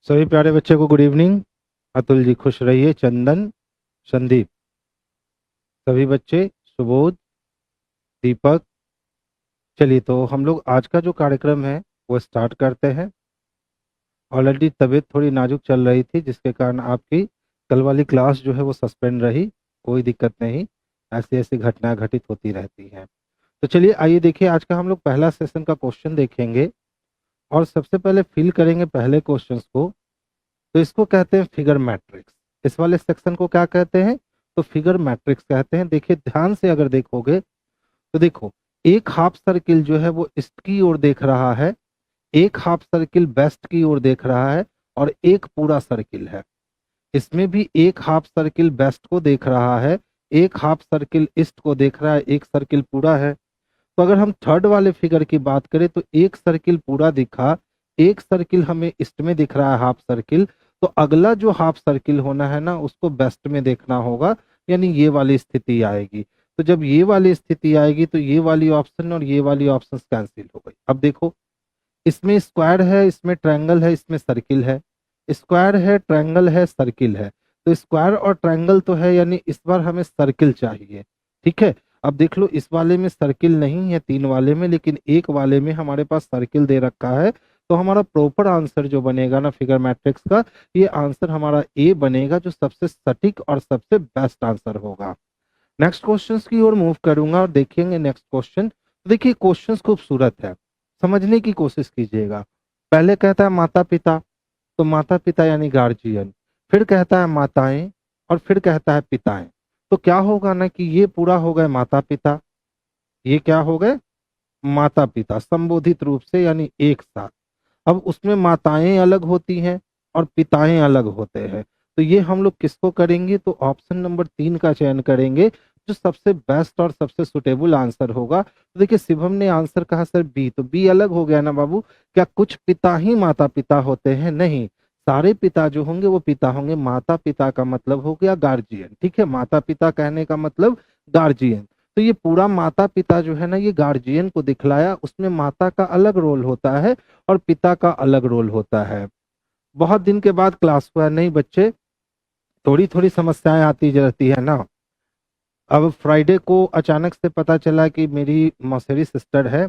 सभी प्यारे बच्चे को गुड इवनिंग। अतुल जी खुश रहिए। चंदन, संदीप, सभी बच्चे सुबोध, दीपक। चलिए तो हम लोग आज का जो कार्यक्रम है वो स्टार्ट करते हैं। ऑलरेडी तबीयत थोड़ी नाजुक चल रही थी जिसके कारण आपकी कल वाली क्लास जो है वो सस्पेंड रही। कोई दिक्कत नहीं, ऐसी ऐसी घटनाएं घटित होती रहती हैं। तो चलिए आइए देखिए, आज का हम लोग पहला सेशन का क्वेश्चन देखेंगे और सबसे पहले फिल करेंगे पहले क्वेश्चंस को। तो इसको कहते हैं फिगर मैट्रिक्स। इस वाले सेक्शन को क्या कहते हैं? तो फिगर मैट्रिक्स कहते हैं। देखिए ध्यान से अगर देखोगे तो देखो, एक हाफ सर्किल जो है वो ईस्ट की ओर देख रहा है, एक हाफ सर्किल वेस्ट की ओर देख रहा है और एक पूरा सर्किल है। इसमें भी एक हाफ सर्किल वेस्ट को देख रहा है, एक हाफ सर्किल ईस्ट को देख रहा है, एक सर्किल पूरा है। तो अगर हम थर्ड वाले फिगर की बात करें तो एक सर्किल पूरा दिखा, एक सर्किल हमें ईस्ट में दिख रहा है हाफ सर्किल, तो अगला जो हाफ सर्किल होना है ना उसको वेस्ट में देखना होगा, यानी ये वाली स्थिति आएगी। तो जब ये वाली स्थिति आएगी तो ये वाली ऑप्शन और ये वाली ऑप्शन कैंसिल हो गई। अब देखो, इसमें स्क्वायर है, इसमें ट्रायंगल है, इसमें सर्किल है। स्क्वायर है, ट्रायंगल है, सर्किल है। तो स्क्वायर और ट्रायंगल तो है, यानी इस बार हमें सर्किल चाहिए। ठीक है, अब देख लो इस वाले में सर्किल नहीं है, तीन वाले में, लेकिन एक वाले में हमारे पास सर्किल दे रखा है। तो हमारा प्रॉपर आंसर जो बनेगा ना फिगर मैट्रिक्स का, ये आंसर हमारा ए बनेगा, जो सबसे सटीक और सबसे बेस्ट आंसर होगा। नेक्स्ट क्वेश्चन की ओर मूव करूंगा और देखेंगे नेक्स्ट क्वेश्चन। तो देखिए क्वेश्चन खूबसूरत है, समझने की कोशिश कीजिएगा। पहले कहता है माता पिता, तो माता पिता यानी गार्जियन, फिर कहता है माताएं और फिर कहता है पिताएं। तो क्या होगा ना कि ये पूरा हो गए माता पिता, ये क्या हो गए माता पिता संबोधित रूप से, यानी एक साथ। अब उसमें माताएं अलग होती हैं और पिताएं अलग होते हैं। तो ये हम लोग किसको करेंगे? तो ऑप्शन नंबर 3 का चयन करेंगे, जो सबसे बेस्ट और सबसे सुटेबल आंसर होगा। तो देखिए शिवम ने आंसर कहा सर बी, तो बी अलग हो गया ना बाबू। क्या कुछ पिता ही माता पिता होते हैं? नहीं, सारे पिता जो होंगे वो पिता होंगे। माता पिता का मतलब हो गया गार्जियन। ठीक है, माता पिता कहने का मतलब गार्जियन। तो ये पूरा माता पिता जो है ना, ये गार्जियन को दिखलाया। उसमें माता का अलग रोल होता है और पिता का अलग रोल होता है। बहुत दिन के बाद क्लास हुआ, नहीं बच्चे, थोड़ी थोड़ी समस्याएं आती रहती है ना। अब फ्राइडे को अचानक से पता चला कि मेरी मौसेरी सिस्टर है,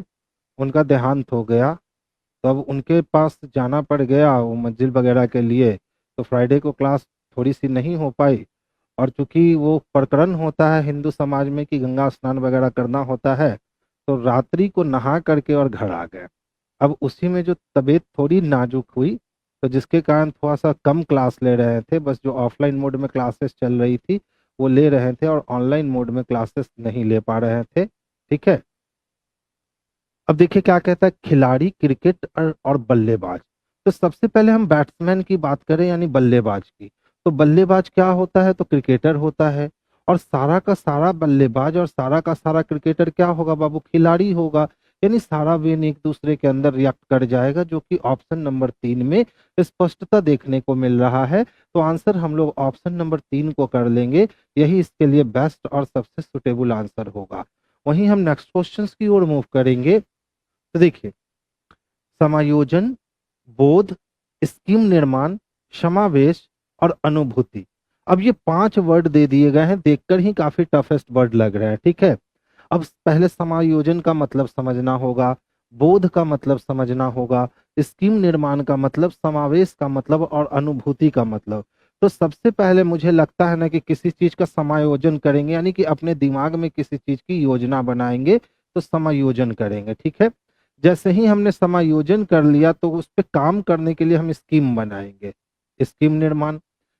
उनका देहांत हो गया। तो अब उनके पास जाना पड़ गया वो मंजिल वगैरह के लिए। तो फ्राइडे को क्लास थोड़ी सी नहीं हो पाई। और चूंकि वो प्रकरण होता है हिंदू समाज में कि गंगा स्नान वगैरह करना होता है, तो रात्रि को नहा करके और घर आ गए। अब उसी में जो तबीयत थोड़ी नाजुक हुई, तो जिसके कारण थोड़ा सा कम क्लास ले रहे थे। बस जो ऑफलाइन मोड में क्लासेस चल रही थी वो ले रहे थे और ऑनलाइन मोड में क्लासेस नहीं ले पा रहे थे। ठीक है, अब देखिए क्या कहता है, खिलाड़ी क्रिकेट और बल्लेबाज। तो सबसे पहले हम बैट्समैन की बात करें यानी बल्लेबाज की, तो बल्लेबाज क्या होता है? तो क्रिकेटर होता है। और सारा का सारा बल्लेबाज और सारा का सारा क्रिकेटर क्या होगा बाबू? खिलाड़ी होगा। यानी सारा वेन एक दूसरे के अंदर रिएक्ट कर जाएगा, जो कि ऑप्शन नंबर 3 में स्पष्टता देखने को मिल रहा है। तो आंसर हम लोग ऑप्शन नंबर 3 को कर लेंगे, यही इसके लिए बेस्ट और सबसे सुटेबल आंसर होगा। वहीं हम नेक्स्ट क्वेश्चन की ओर मूव करेंगे। तो देखिए, समायोजन, बोध, स्कीम निर्माण, समावेश और अनुभूति। अब ये 5 वर्ड दे दिए गए हैं, देखकर ही काफी टफेस्ट वर्ड लग रहे हैं। ठीक है, अब पहले समायोजन का मतलब समझना होगा, बोध का मतलब समझना होगा, स्कीम निर्माण का मतलब, समावेश का मतलब और अनुभूति का मतलब। तो सबसे पहले मुझे लगता है ना कि किसी चीज का समायोजन करेंगे, यानी कि अपने दिमाग में किसी चीज की योजना बनाएंगे, तो समायोजन करेंगे। ठीक है, जैसे ही हमने समायोजन कर लिया तो उस पर काम करने के लिए हम स्कीम बनाएंगे, स्कीम निर्माण।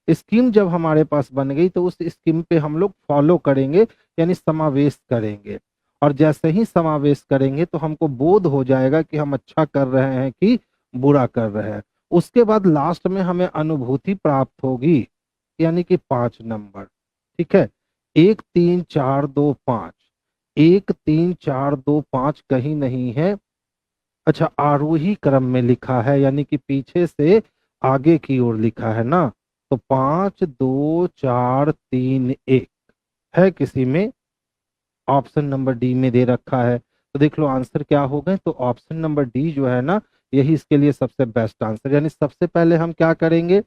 स्कीम जब हमारे पास बन गई तो उस स्कीम पे हम लोग फॉलो करेंगे, यानी समावेश करेंगे। और जैसे ही समावेश करेंगे तो हमको बोध हो जाएगा कि हम अच्छा कर रहे हैं कि बुरा कर रहे हैं। उसके बाद लास्ट में हमें अनुभूति प्राप्त होगी, यानी कि 5 नंबर। ठीक है, 1 3 4 2 5, 1 3 4 2 5 कहीं नहीं है। अच्छा, आरोही क्रम में लिखा है, यानी कि पीछे से आगे की ओर लिखा है ना। तो 5 2 4 3 1 है किसी में, ऑप्शन नंबर डी में दे रखा है। तो देख लो आंसर क्या हो गए, तो ऑप्शन नंबर डी जो है ना, यही इसके लिए सबसे बेस्ट आंसर। यानी सबसे पहले हम क्या करेंगे,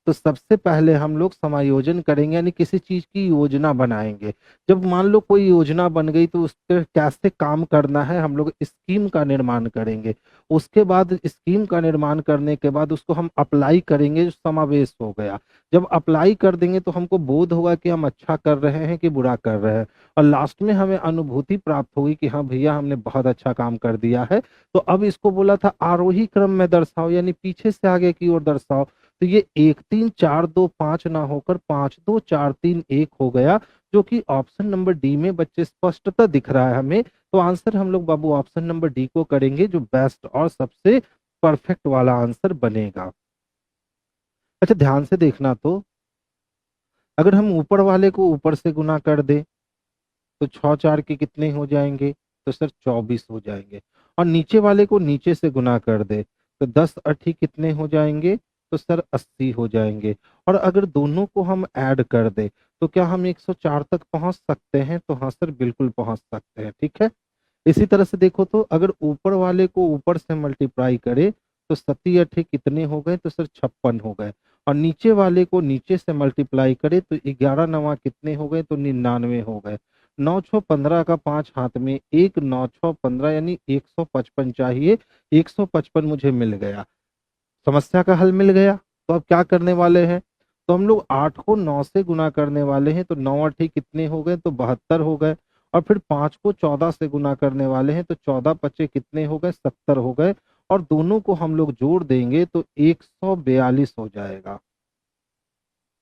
तो सबसे पहले हम लोग समायोजन करेंगे, यानी किसी चीज की योजना बनाएंगे। जब मान लो कोई योजना बन गई तो उस पर कैसे काम करना है हम लोग स्कीम का निर्माण करेंगे। उसके बाद स्कीम का निर्माण करने के बाद उसको हम अप्लाई करेंगे, जो समावेश हो गया। जब अप्लाई कर देंगे तो हमको बोध होगा कि हम अच्छा कर रहे हैं कि बुरा कर रहे हैं, और लास्ट में हमें अनुभूति प्राप्त होगी कि हाँ भैया हमने बहुत अच्छा काम कर दिया है। तो अब इसको बोला था आरोही क्रम में दर्शाओ, यानी पीछे से आगे की ओर दर्शाओ। तो ये 1 3 4 2 5 ना होकर 5 2 4 3 1 हो गया, जो कि ऑप्शन नंबर डी में बच्चे स्पष्टता दिख रहा है हमें। तो आंसर हम लोग बाबू ऑप्शन नंबर डी को करेंगे, जो बेस्ट और सबसे परफेक्ट वाला आंसर बनेगा। अच्छा ध्यान से देखना, तो अगर हम ऊपर वाले को ऊपर से गुना कर दे तो 6 4 के कितने हो जाएंगे, तो सर 24 हो जाएंगे। और नीचे वाले को नीचे से गुना कर दे तो 10 8 कितने हो जाएंगे, तो सर 80 हो जाएंगे। और अगर दोनों को हम ऐड कर दे तो क्या हम 104 तक पहुंच सकते हैं, तो हाँ सर बिल्कुल पहुंच सकते हैं। ठीक है, इसी तरह से देखो, तो अगर ऊपर वाले को ऊपर से मल्टीप्लाई करे तो 7 8 कितने हो गए, तो सर 56 हो गए। और नीचे वाले को नीचे से मल्टीप्लाई करे तो 11 9 कितने हो गए, तो 99 हो गए। 9 6 15 का 5 हाथ में, 1 9 6 15 यानी 155 चाहिए। 155 मुझे मिल गया, समस्या का हल मिल गया। तो अब क्या करने वाले हैं, तो हम लोग 8 को 9 से गुना करने वाले हैं, तो 9 8 कितने हो गए, तो 72 हो गए। और फिर 5 को 14 से गुना करने वाले हैं, तो 14 पचे कितने हो गए, 70 हो गए। और दोनों को हम लोग जोड़ देंगे तो 142 हो जाएगा।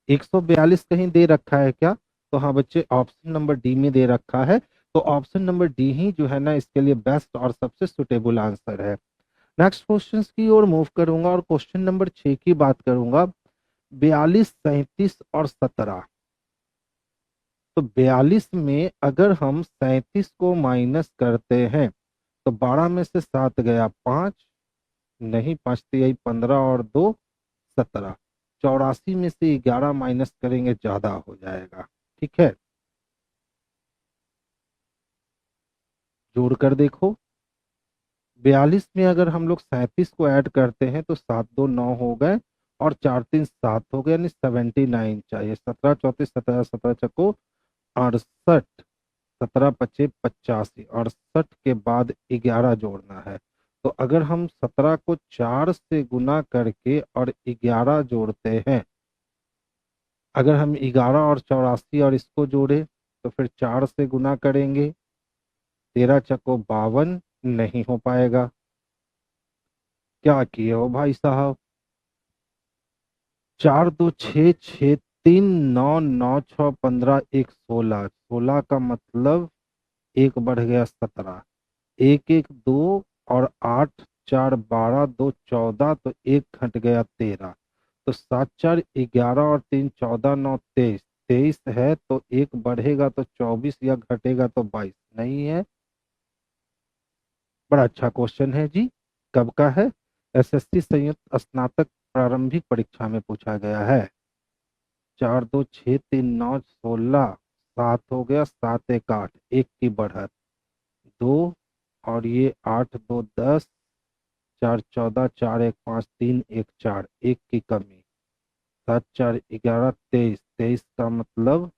142 कहीं दे रखा है क्या, तो हाँ बच्चे ऑप्शन नंबर डी में दे रखा है। तो ऑप्शन नंबर डी ही जो है ना इसके लिए बेस्ट और सबसे सुटेबल आंसर है। नेक्स्ट क्वेश्चन की ओर मूव करूंगा और क्वेश्चन नंबर 6 की बात करूंगा। 42 37 और 17। तो 42 में अगर हम 37 को माइनस करते हैं तो 12 में से 7 गया 5, नहीं 5 यही 15 और 2 17। 84 में से 11 माइनस करेंगे ज्यादा हो जाएगा। ठीक है, जोड़ कर देखो। 42 में अगर हम लोग 37 को ऐड करते हैं तो 7 2 9 हो गए और 4 3 7 हो गए, यानी 79 चाहिए। 17 34 17 17 चको 68, 17 पचे 85, 68 के बाद 11 जोड़ना है। तो अगर हम 17 को 4 से गुना करके और 11 जोड़ते हैं, अगर हम 11 और 84 और इसको जोड़े तो फिर 4 से गुना करेंगे, 13 चको 52, नहीं हो पाएगा। क्या किए हो भाई साहब, 4 2 6 6 3 9 9 6 15 1 16, 16 का मतलब एक बढ़ गया 17, 1 1 2 और 8 4 12 2 14, तो एक घट गया 13। तो 7 4 11 और 3 14 9 23, 23 है तो एक बढ़ेगा तो 24 या घटेगा तो 22, नहीं है। बड़ा अच्छा क्वेश्चन है जी, कब का है, एसएससी संयुक्त स्नातक प्रारंभिक परीक्षा में पूछा गया है। 4 2 6 3 9 16, 7 हो गया, 7 1 8, एक की बढ़त 2, और ये 8 2 10, 4 14, 4 1 5 3 1 4, एक की कमी, 7 4 11 23, 23 का मतलब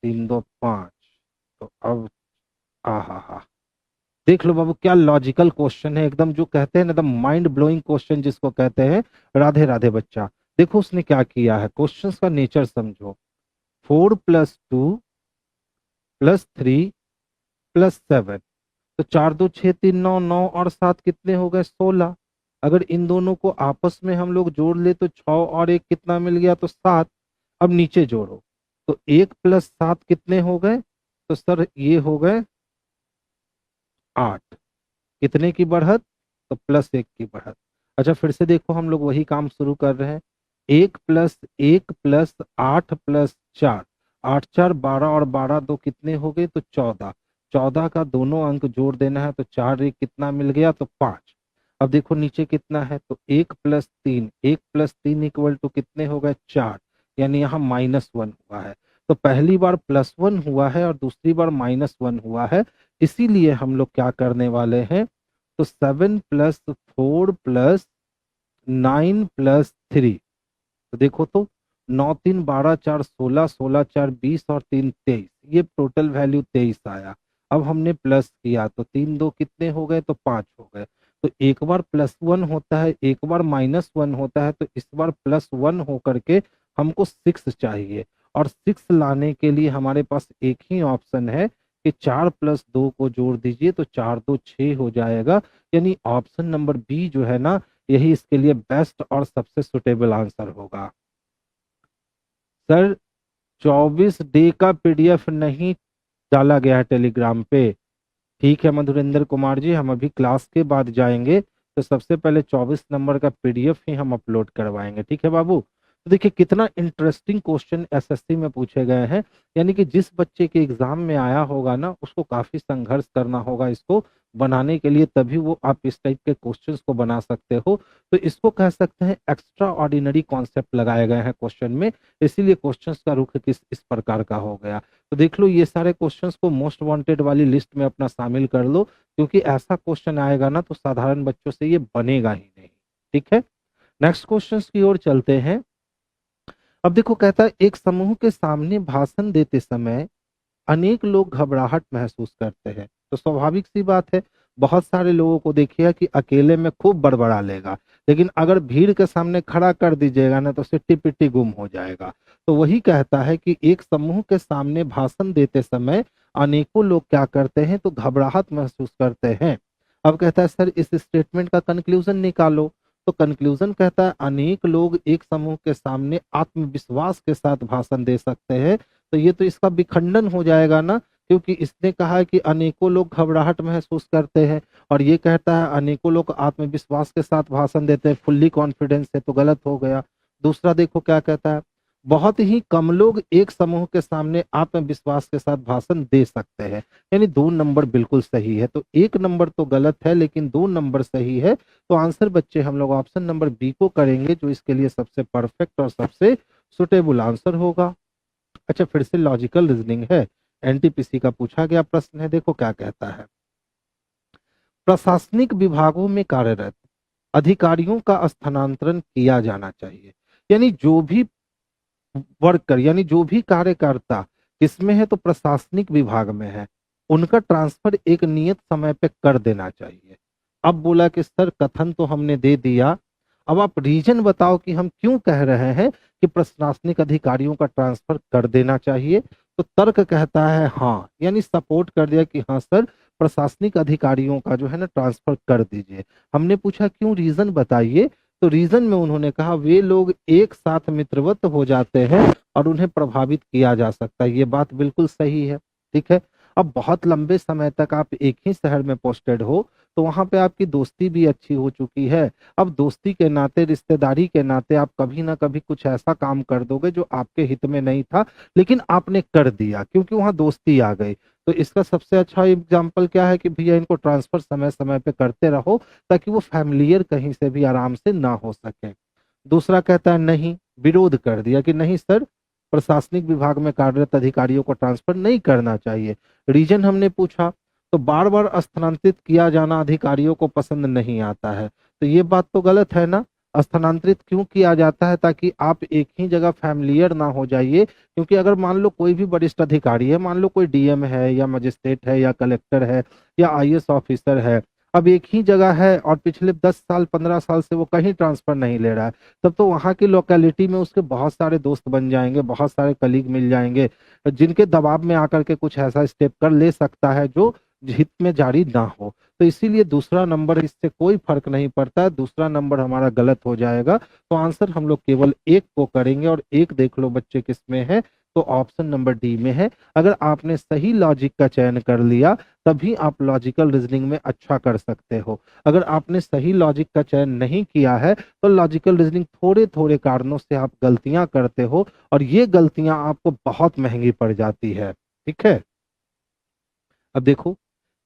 3 2 5। तो अब आहा हा, देख लो बाबू क्या लॉजिकल क्वेश्चन है एकदम, जो कहते हैं ना एकदम माइंड ब्लोइंग क्वेश्चन जिसको कहते हैं। राधे राधे बच्चा, देखो उसने क्या किया है, क्वेश्चन का नेचर समझो। 4 + 2 + 3 + 7, तो 4 2 6 3 9, 9 और 7 कितने हो गए, 16। अगर इन दोनों को आपस में हम लोग जोड़ ले तो 6 और 1 कितना मिल गया, तो 7। अब नीचे जोड़ो तो 1 + 7 कितने हो गए, तो सर ये हो गए 8। कितने की बढ़त, तो +1 की बढ़त। अच्छा फिर से देखो हम लोग वही काम शुरू कर रहे हैं। 1 + 1 + 8 + 4, 8 4 12 और 12 2 कितने हो गए, तो 14। 14 का दोनों अंक जोड़ देना है तो 4 1 कितना मिल गया, तो 5। अब देखो नीचे कितना है, तो 1 + 3, 1 + 3 = कितने हो गए, 4, यानी यहाँ -1 हुआ है। तो पहली बार +1 हुआ है और दूसरी बार -1 हुआ है, इसीलिए हम लोग क्या करने वाले हैं, तो 7 + 4 + 9 + 3, तो देखो तो 9 3 12 4 16, 16 4 20 और 3 23, ये टोटल वैल्यू 23 आया। अब हमने प्लस किया तो 3 2 कितने हो गए, तो 5 हो गए। तो एक बार +1 होता है, एक बार -1 होता है, तो इस बार +1 होकर के हमको 6 चाहिए। और 6 लाने के लिए हमारे पास एक ही ऑप्शन है कि 4 + 2 को जोड़ दीजिए, तो 4 2 6 हो जाएगा। यानी ऑप्शन नंबर बी जो है ना, यही इसके लिए बेस्ट और सबसे सुटेबल आंसर होगा। सर 24 डे का पीडीएफ नहीं डाला गया है टेलीग्राम पे। ठीक है मधुरेंद्र कुमार जी, हम अभी क्लास के बाद जाएंगे, तो सबसे पहले 24 नंबर का पीडीएफ ही हम अपलोड करवाएंगे। ठीक है बाबू। तो देखिए कितना इंटरेस्टिंग क्वेश्चन एसएससी में पूछे गए हैं। यानी कि जिस बच्चे के एग्जाम में आया होगा ना, उसको काफी संघर्ष करना होगा इसको बनाने के लिए, तभी वो आप इस टाइप के क्वेश्चंस को बना सकते हो। तो इसको कह सकते हैं एक्स्ट्रा ऑर्डिनरी कॉन्सेप्ट लगाए गए हैं क्वेश्चन में, इसीलिए क्वेश्चंस का रुख किस इस प्रकार का हो गया। तो देख लो, ये सारे क्वेश्चंस को मोस्ट वांटेड वाली लिस्ट में अपना शामिल कर लो, क्योंकि ऐसा क्वेश्चन आएगा ना तो साधारण बच्चों से ये बनेगा ही नहीं। ठीक है, नेक्स्ट क्वेश्चंस की ओर चलते हैं। अब देखो, कहता है एक समूह के सामने भाषण देते समय अनेक लोग घबराहट महसूस करते हैं। तो स्वाभाविक सी बात है, बहुत सारे लोगों को देखिएगा कि अकेले में खूब बड़बड़ा लेगा, लेकिन अगर भीड़ के सामने खड़ा कर दीजिएगा ना तो सिट्टी पिट्टी गुम हो जाएगा। तो वही कहता है कि एक समूह के सामने भाषण देते समय अनेकों लोग क्या करते हैं, तो घबराहट महसूस करते हैं। अब कहता है सर इस स्टेटमेंट का कंक्लूजन निकालो। तो कंक्लूजन कहता है अनेक लोग एक समूह के सामने आत्मविश्वास के साथ भाषण दे सकते हैं। तो ये तो इसका विखंडन हो जाएगा ना, क्योंकि इसने कहा है कि अनेकों लोग घबराहट महसूस करते हैं, और ये कहता है अनेकों लोग आत्मविश्वास के साथ भाषण देते हैं, फुल्ली कॉन्फिडेंस से, तो गलत हो गया। दूसरा देखो क्या कहता है, बहुत ही कम लोग एक समूह के सामने आत्मविश्वास के साथ भाषण दे सकते हैं। यानी 2 नंबर बिल्कुल सही है। तो 1 नंबर तो गलत है, लेकिन 2 नंबर सही है। तो आंसर बच्चे हम लोग ऑप्शन नंबर बी को करेंगे, जो इसके लिए सबसे परफेक्ट और सबसे सुटेबल आंसर होगा। अच्छा, फिर से लॉजिकल रीजनिंग है, एनटीपीसी का पूछा गया प्रश्न है। देखो क्या कहता है, प्रशासनिक विभागों में कार्यरत अधिकारियों का स्थानांतरण किया जाना चाहिए। यानी जो भी वर्कर, यानी जो भी कार्यकर्ता किसमें है, तो प्रशासनिक विभाग में है, उनका ट्रांसफर एक नियत समय पे कर देना चाहिए। अब बोला कि सर कथन तो हमने दे दिया, अब आप रीजन बताओ कि हम क्यों कह रहे हैं कि प्रशासनिक अधिकारियों का ट्रांसफर कर देना चाहिए। तो तर्क कहता है हाँ, यानी सपोर्ट कर दिया कि हाँ सर प्रशासनिक अधिकारियों का जो है ना ट्रांसफर कर दीजिए। हमने पूछा क्यों, रीजन बताइए। तो रीजन में उन्होंने कहा वे लोग एक साथ मित्रवत हो जाते हैं और उन्हें प्रभावित किया जा सकता है। ये बात बिल्कुल सही है। ठीक है, अब बहुत लंबे समय तक आप एक ही शहर में पोस्टेड हो, तो वहां पे आपकी दोस्ती भी अच्छी हो चुकी है। अब दोस्ती के नाते, रिश्तेदारी के नाते आप कभी ना कभी कुछ ऐसा काम कर दोगे जो आपके हित में नहीं था, लेकिन आपने कर दिया क्योंकि वहां दोस्ती आ गई। तो इसका सबसे अच्छा एग्जाम्पल क्या है कि भैया इनको ट्रांसफर समय समय पे करते रहो, ताकि वो फैमिलियर कहीं से भी आराम से ना हो सके। दूसरा कहता है नहीं, विरोध कर दिया कि नहीं सर प्रशासनिक विभाग में कार्यरत अधिकारियों को ट्रांसफर नहीं करना चाहिए। रीजन हमने पूछा, तो बार बार स्थानांतरित किया जाना अधिकारियों को पसंद नहीं आता है। तो ये बात तो गलत है ना, स्थानांतरित क्यों किया जाता है, ताकि आप एक ही जगह फैमिलियर ना हो जाइए। क्योंकि अगर मान लो कोई भी वरिष्ठ अधिकारी है, मान लो कोई डीएम है या मजिस्ट्रेट है या कलेक्टर है या आईएएस ऑफिसर है, अब एक ही जगह है और पिछले 10 साल 15 साल से वो कहीं ट्रांसफर नहीं ले रहा है, तब तो वहाँ की लोकेलिटी में उसके बहुत सारे दोस्त बन जाएंगे, बहुत सारे कलीग मिल जाएंगे, जिनके दबाव में आकर के कुछ ऐसा स्टेप कर ले सकता है जो हित में जारी ना हो। तो इसीलिए दूसरा नंबर, इससे कोई फर्क नहीं पड़ता है, दूसरा नंबर हमारा गलत हो जाएगा। तो आंसर हम लोग केवल एक को करेंगे, और एक देख लो बच्चे किसमें है, तो ऑप्शन नंबर डी में है। अगर आपने सही लॉजिक का चयन कर लिया तभी आप लॉजिकल रीजनिंग में अच्छा कर सकते हो। अगर आपने सही लॉजिक का चयन नहीं किया है तो लॉजिकल रीजनिंग थोड़े थोड़े कारणों से आप गलतियां करते हो, और ये गलतियां आपको बहुत महंगी पड़ जाती है। ठीक है, अब देखो,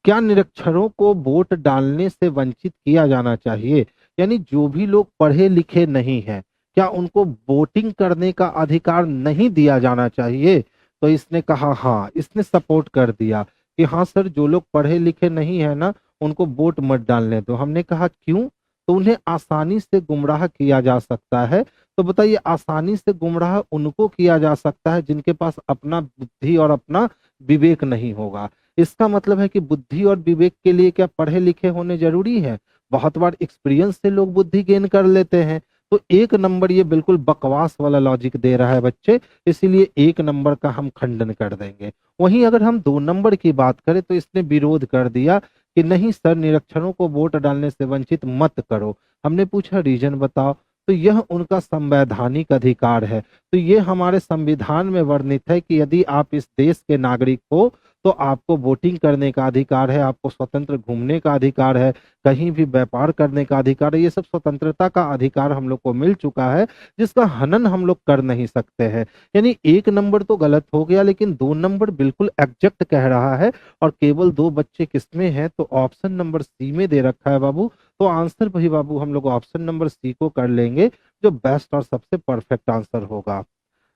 क्या निरक्षरों को वोट डालने से वंचित किया जाना चाहिए। यानी जो भी लोग पढ़े लिखे नहीं हैं, क्या उनको वोटिंग करने का अधिकार नहीं दिया जाना चाहिए। तो इसने कहा हाँ, इसने सपोर्ट कर दिया कि हाँ सर जो लोग पढ़े लिखे नहीं है ना, उनको वोट मत डालने दो। हमने कहा क्यों? तो उन्हें आसानी से गुमराह किया जा सकता है। तो बताइए, आसानी से गुमराह उनको किया जा सकता है जिनके पास अपना बुद्धि और अपना विवेक नहीं होगा। इसका मतलब है कि बुद्धि और विवेक के लिए क्या पढ़े लिखे होने जरूरी है? बहुत बार एक्सपीरियंस से लोग बुद्धि गेन कर लेते हैं। तो 1 नंबर ये बिल्कुल बकवास वाला लॉजिक दे रहा है बच्चे, इसीलिए 1 नंबर का हम खंडन कर देंगे। वहीं अगर हम 2 नंबर की बात करें तो इसने विरोध कर दिया कि नहीं सर, निरक्षरों को वोट डालने से वंचित मत करो। हमने पूछा रीजन बताओ, तो यह उनका संवैधानिक अधिकार है। तो ये हमारे संविधान में वर्णित है कि यदि आप इस देश के नागरिक हो तो आपको वोटिंग करने का अधिकार है, आपको स्वतंत्र घूमने का अधिकार है, कहीं भी व्यापार करने का अधिकार है। ये सब स्वतंत्रता का अधिकार हम लोग को मिल चुका है, जिसका हनन हम लोग कर नहीं सकते हैं। यानी 1 नंबर तो गलत हो गया, लेकिन 2 नंबर बिल्कुल एग्जैक्ट कह रहा है। और केवल 2 बच्चे किसमें हैं? तो ऑप्शन नंबर सी में दे रखा है बाबू। तो आंसर भाई बाबू हम लोग ऑप्शन नंबर सी को कर लेंगे, जो बेस्ट और सबसे परफेक्ट आंसर होगा।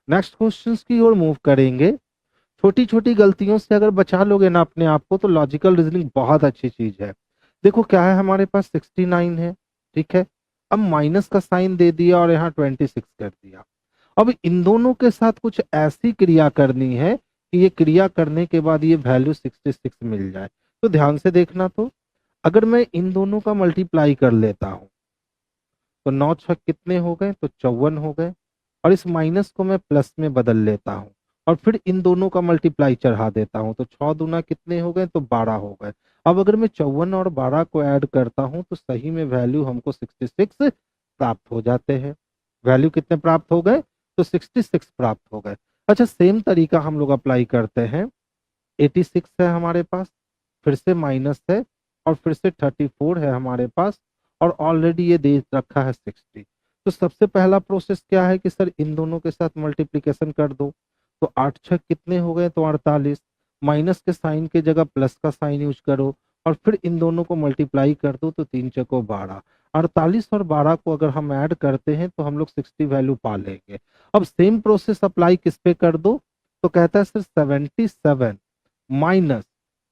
नेक्स्ट क्वेश्चंस की ओर मूव करेंगे। छोटी छोटी गलतियों से अगर बचा लोगे ना अपने आप को, तो लॉजिकल रीजनिंग बहुत अच्छी चीज है। देखो क्या है, हमारे पास 69 है, ठीक है। अब माइनस का साइन दे दिया और यहाँ 26 कर दिया। अब इन दोनों के साथ कुछ ऐसी क्रिया करनी है कि ये क्रिया करने के बाद ये वैल्यू 66 मिल जाए। तो ध्यान से देखना, तो अगर मैं इन दोनों का मल्टीप्लाई कर लेता हूं तो 9 6 कितने हो गए? तो 54 हो गए। और इस माइनस को मैं प्लस में बदल लेता हूँ और फिर इन दोनों का मल्टीप्लाई चढ़ा देता हूँ, तो 6 दूना कितने हो गए? तो 12 हो गए। अब अगर मैं 54 और 12 को ऐड करता हूँ तो सही में वैल्यू हमको 66 प्राप्त हो जाते हैं। वैल्यू कितने प्राप्त हो गए? तो 66 प्राप्त हो गए। अच्छा, सेम तरीका हम लोग अप्लाई करते हैं। 86 है हमारे पास, फिर से माइनस है, और फिर से 34 है हमारे पास, और ऑलरेडी ये दे रखा है 60। तो सबसे पहला प्रोसेस क्या है कि सर इन दोनों के साथ मल्टीप्लिकेशन कर दो। तो 8 6 कितने हो गए? तो 48। माइनस के साइन के जगह प्लस का साइन यूज करो और फिर इन दोनों को मल्टीप्लाई कर दो, तो 3 चको 12। 48 और 12 को अगर हम ऐड करते हैं तो हम लोग 60 वैल्यू पा लेंगे। अब सेम प्रोसेस अप्लाई किस पे कर दो? तो कहता है सर 77 माइनस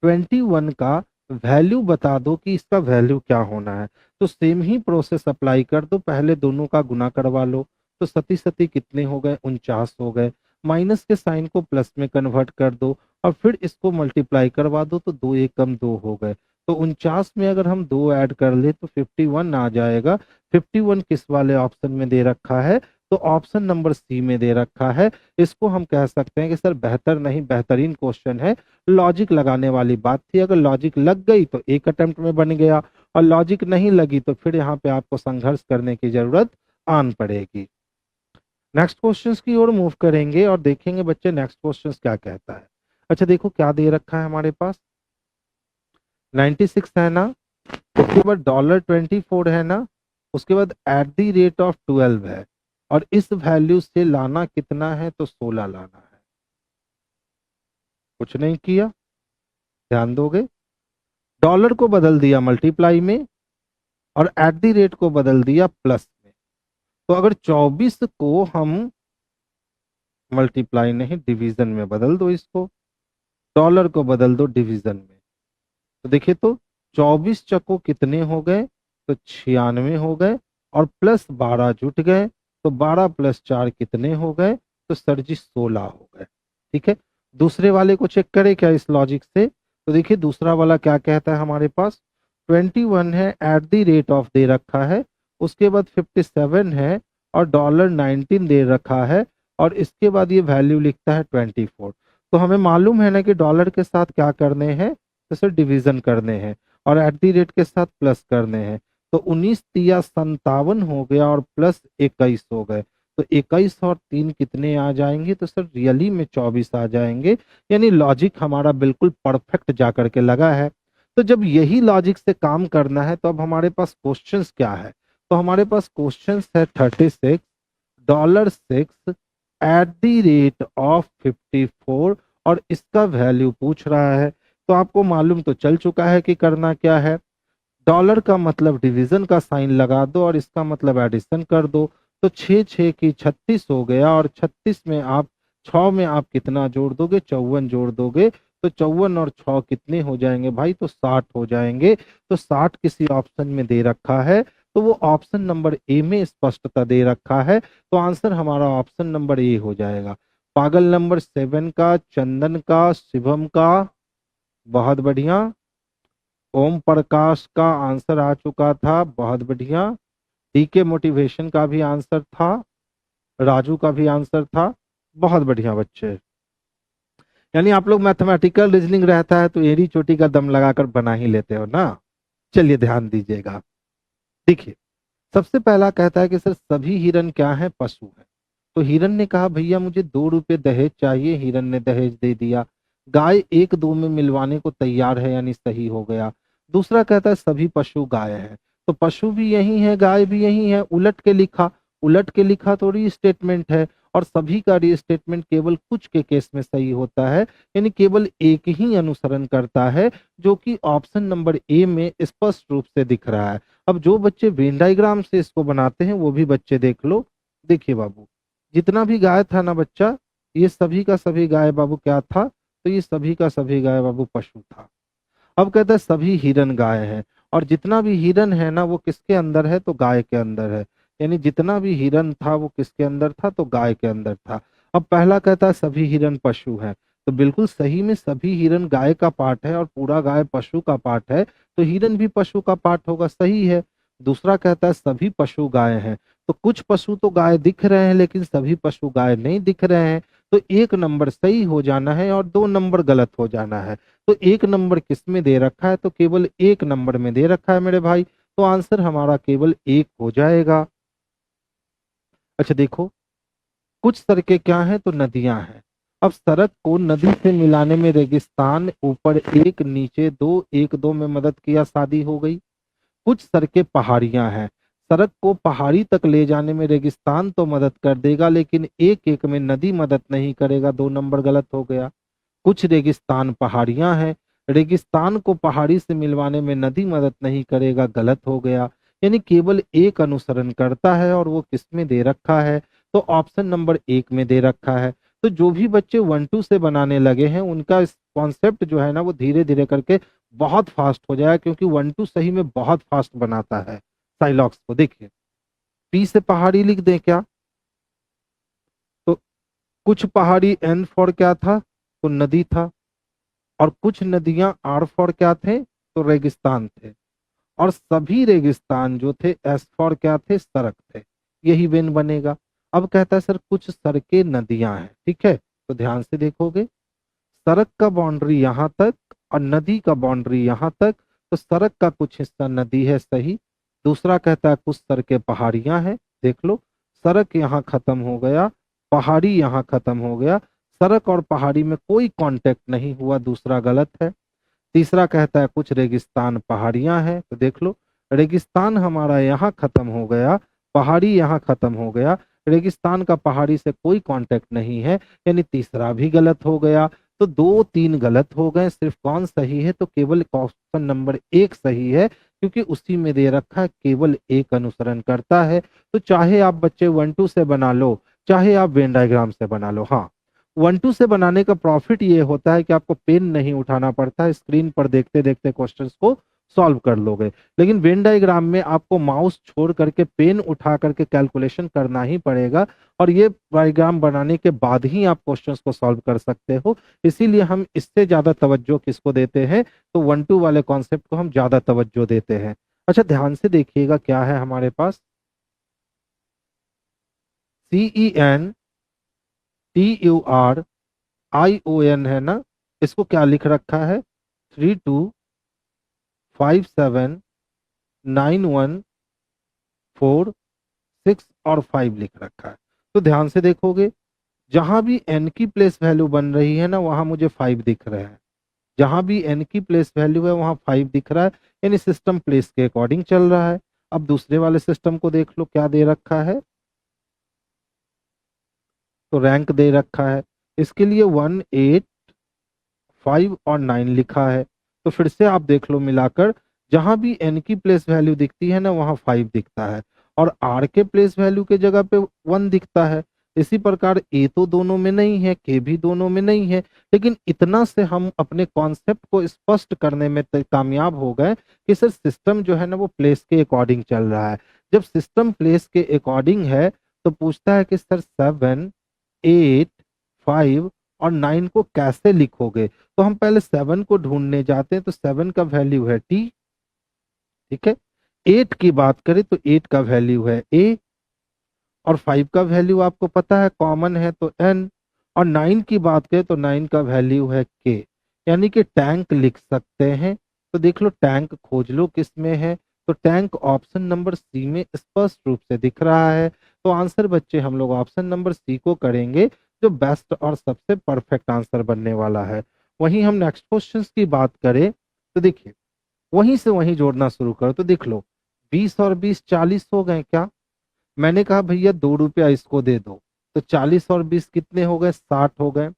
21 का वैल्यू बता दो कि इसका वैल्यू क्या होना है। तो सेम ही प्रोसेस अप्लाई कर दो, पहले दोनों का गुना करवा लो। तो सती सती कितने हो गए? 49 हो गए। माइनस के साइन को प्लस में कन्वर्ट कर दो और फिर इसको मल्टीप्लाई करवा दो, तो 2 1 कम 2 हो गए। तो 49 में अगर हम 2 ऐड कर ले तो 51 आ जाएगा। 51 किस वाले ऑप्शन में दे रखा है? तो ऑप्शन नंबर सी में दे रखा है। इसको हम कह सकते हैं कि सर बेहतर नहीं बेहतरीन क्वेश्चन है। लॉजिक लगाने वाली बात थी, अगर लॉजिक लग गई तो एक अटेम्प्ट में बन गया, और लॉजिक नहीं लगी तो फिर यहाँ पे आपको संघर्ष करने की जरूरत आन पड़ेगी। नेक्स्ट क्वेश्चंस की ओर मूव करेंगे और देखेंगे बच्चे नेक्स्ट क्वेश्चंस क्या कहता है। अच्छा देखो क्या दे रखा है हमारे पास, 96 है ना, उसके बाद $24 है ना, उसके बाद एट द रेट ऑफ 12 है, और इस वैल्यू से लाना कितना है? तो 16 लाना है। कुछ नहीं किया, ध्यान दोगे, डॉलर को बदल दिया मल्टीप्लाई में और एट द रेट को बदल दिया प्लस में। तो अगर 24 को हम मल्टीप्लाई नहीं डिवीजन में बदल दो, इसको डॉलर को बदल दो डिवीजन में, तो देखिए तो 24 चको कितने हो गए? तो 96 हो गए, और प्लस 12 जुट गए, तो 12 प्लस 4 कितने हो गए? तो सर जी 16 हो गए। ठीक है, दूसरे वाले को चेक करें क्या इस लॉजिक से? तो देखिए दूसरा वाला क्या कहता है हमारे पास, 21 है, एट द रेट ऑफ दे रखा है, उसके बाद 57 है और $19 दे रखा है, और इसके बाद ये वैल्यू लिखता है 24। तो हमें मालूम है ना कि डॉलर के साथ क्या करने हैं? तो सर डिवीजन करने हैं, और एट द रेट के साथ प्लस करने हैं। तो 19 तिया 57 हो गया और प्लस 21 हो गए, तो 21 और 3 कितने आ जाएंगे? तो सर रियली में 24 आ जाएंगे। यानी लॉजिक हमारा बिल्कुल परफेक्ट जा करके लगा है। तो जब यही लॉजिक से काम करना है तो अब हमारे पास क्वेश्चंस क्या है? तो हमारे पास क्वेश्चंस है 36 $6 एट द रेट ऑफ 54, और इसका वैल्यू पूछ रहा है। तो आपको मालूम तो चल चुका है कि करना क्या है। डॉलर का मतलब डिवीजन का साइन लगा दो और इसका मतलब एडिशन कर दो। तो 6 6 की 36 हो गया, और 36 में आप 6 में आप कितना जोड़ दोगे? 54 जोड़ दोगे, तो 54 और 6 कितने हो जाएंगे भाई, तो 60 हो जाएंगे। तो 60 किसी ऑप्शन में दे रखा है, तो वो ऑप्शन नंबर ए में स्पष्टता दे रखा है, तो आंसर हमारा ऑप्शन नंबर ए हो जाएगा। पागल नंबर 7 का, चंदन का, शिवम का, बहुत बढ़िया। ओम प्रकाश का आंसर आ चुका था, बहुत बढ़िया। डीके मोटिवेशन का भी आंसर था, राजू का भी आंसर था, बहुत बढ़िया बच्चे। यानी आप लोग मैथमेटिकल रीजनिंग रहता है तो एड़ी चोटी का दम लगाकर बना ही लेते हो ना। चलिए ध्यान दीजिएगा। देखिए, सबसे पहला कहता है कि सर सभी हिरन क्या है, पशु है। तो हिरन ने कहा भैया मुझे 2 रुपए दहेज चाहिए, हिरन ने दहेज दे दिया। गाय 1 2 में मिलवाने को तैयार है, यानी सही हो गया। दूसरा कहता है सभी पशु गाय है, तो पशु भी यही है, गाय भी यही है। उलट के लिखा, उलट के लिखा तो रीस्टेटमेंट है, और सभी का रीस्टेटमेंट केवल कुछ के केस में सही होता है, यानी केवल एक ही अनुसरण करता है, जो कि ऑप्शन नंबर ए में स्पष्ट रूप से दिख रहा है। अब जो बच्चे वेन डायग्राम से इसको बनाते हैं वो भी बच्चे देख लो। देखिए बाबू, जितना भी गाय था ना बच्चा, ये सभी का सभी गाय बाबू क्या था, तो ये सभी का सभी गाय बाबू पशु था। अब कहता है सभी हिरन गाय है, और जितना भी हिरन है ना वो किसके अंदर है, तो गाय के अंदर है। यानी जितना भी हिरन था वो किसके अंदर था, तो गाय के अंदर था। अब पहला कहता है सभी हिरन पशु है, तो बिल्कुल सही में सभी हिरन गाय का पार्ट है और पूरा गाय पशु का पार्ट है, तो हिरन भी पशु का पार्ट होगा, सही है। दूसरा कहता है सभी पशु गाय हैं, तो कुछ पशु तो गाय दिख रहे हैं लेकिन सभी पशु गाय नहीं दिख रहे हैं, तो 1 नंबर सही हो जाना है और 2 नंबर गलत हो जाना है। तो 1 नंबर किस में दे रखा है, तो केवल 1 नंबर में दे रखा है मेरे भाई, तो आंसर हमारा केवल 1 हो जाएगा। अच्छा देखो, कुछ सड़कें क्या हैं, तो नदियां हैं। अब सड़क को नदी से मिलाने में रेगिस्तान ऊपर 1 नीचे 2, 1 2 में मदद किया, शादी हो गई। कुछ सड़कें पहाड़ियां हैं, सड़क को पहाड़ी तक ले जाने में रेगिस्तान तो मदद कर देगा लेकिन 1 1 में नदी मदद नहीं करेगा, 2 नंबर गलत हो गया। कुछ रेगिस्तान पहाड़ियां हैं, रेगिस्तान को पहाड़ी से मिलवाने में नदी मदद नहीं करेगा, गलत हो गया। यानी केवल एक अनुसरण करता है और वो किस में दे रखा है, तो ऑप्शन नंबर 1 में दे रखा है। तो जो भी बच्चे 1 2 से बनाने लगे हैं उनका इस कॉन्सेप्ट जो है ना वो धीरे धीरे करके बहुत फास्ट हो जाएगा, क्योंकि 1 2 सही में बहुत फास्ट बनाता है साइलॉक्स को। देखिए, पी से पहाड़ी लिख दें क्या, तो कुछ पहाड़ी एन फॉर क्या था, तो नदी था, और कुछ नदियां आर फॉर क्या थे, तो रेगिस्तान थे, और सभी रेगिस्तान जो थे एस फॉर क्या थे, सड़क थे। यही वेन बनेगा। अब कहता है सर कुछ सड़कें नदियां हैं, ठीक है, तो ध्यान से देखोगे, सड़क का बाउंड्री यहाँ तक और नदी का बाउंड्री यहाँ तक, तो सड़क का कुछ हिस्सा नदी है, सही। दूसरा कहता है कुछ सड़कें पहाड़ियां हैं, देख लो, सड़क यहाँ खत्म हो गया, पहाड़ी यहाँ खत्म हो गया, सड़क और पहाड़ी में कोई कांटेक्ट नहीं हुआ, दूसरा गलत है। तीसरा कहता है कुछ रेगिस्तान पहाड़ियां हैं, तो देख लो, रेगिस्तान हमारा यहाँ खत्म हो गया, पहाड़ी यहाँ खत्म हो गया, रेगिस्तान का पहाड़ी से कोई कांटेक्ट नहीं है, यानी तीसरा भी गलत हो गया। तो 2 3 गलत हो गए, सिर्फ कौन सही है, तो केवल ऑप्शन नंबर 1 सही है, क्योंकि उसी में दे रखा है केवल एक अनुसरण करता है। तो चाहे आप बच्चे 1 2 से बना लो, चाहे आप वेन डायग्राम से बना लो। हाँ, 1 2 से बनाने का प्रॉफिट ये होता है कि आपको पेन नहीं उठाना पड़ता है, स्क्रीन पर देखते देखते क्वेश्चंस को सॉल्व कर लोगे। लेकिन वेन डायग्राम में आपको माउस छोड़ करके पेन उठा करके कैलकुलेशन करना ही पड़ेगा, और ये डायग्राम बनाने के बाद ही आप क्वेश्चंस को सॉल्व कर सकते हो। इसीलिए हम इससे ज्यादा तवज्जो किसको देते हैं, तो 1 2 वाले कॉन्सेप्ट को हम ज्यादा तवज्जो देते हैं। अच्छा ध्यान से देखिएगा क्या है हमारे पास, CENTURION है ना, इसको क्या लिख रखा है, 3 2 5 7 9 1 4 6 और 5 लिख रखा है। तो ध्यान से देखोगे, जहां भी n की प्लेस वैल्यू बन रही है ना वहां मुझे 5 दिख रहा है, जहां भी n की प्लेस वैल्यू है वहां 5 दिख रहा है, यानी सिस्टम प्लेस के अकॉर्डिंग चल रहा है। अब दूसरे वाले सिस्टम को देख लो क्या दे रखा है, तो रैंक दे रखा है, इसके लिए 1 8 5 और 9 लिखा है। तो फिर से आप देख लो मिलाकर, जहां भी n की प्लेस वैल्यू दिखती है ना वहां 5 दिखता है, और r के प्लेस वैल्यू के जगह पे 1 दिखता है। इसी प्रकार ए तो दोनों में नहीं है, के भी दोनों में नहीं है, लेकिन इतना से हम अपने कॉन्सेप्ट को स्पष्ट करने में कामयाब हो गए कि सर सिस्टम जो है ना वो प्लेस के अकॉर्डिंग चल रहा है। जब सिस्टम प्लेस के अकॉर्डिंग है तो पूछता है कि सर 7, 8, 5 और 9 को कैसे लिखोगे। तो हम पहले 7 को ढूंढने जाते हैं, तो 7 का वैल्यू है टी, ठीक है। 8 की बात करें तो 8 का वैल्यू है ए, और 5 का वैल्यू आपको पता है कॉमन है तो एन, और 9 की बात करें तो 9 का वैल्यू है के, यानी कि टैंक लिख सकते हैं। तो देख लो टैंक खोज लो किस में है, तो टैंक ऑप्शन नंबर सी में स्पष्ट रूप से दिख रहा है। तो आंसर बच्चे हम लोग ऑप्शन नंबर सी को करेंगे, जो बेस्ट और सबसे परफेक्ट आंसर बनने वाला है। वहीं हम नेक्स्ट क्वेश्चन की बात करें तो देखिए वहीं से वहीं जोड़ना शुरू करो। तो देख लो 20 और 20 40 हो गए क्या। मैंने कहा भैया 2 रुपया इसको दे दो, तो 40 और 20 कितने हो गए, 60 हो गए।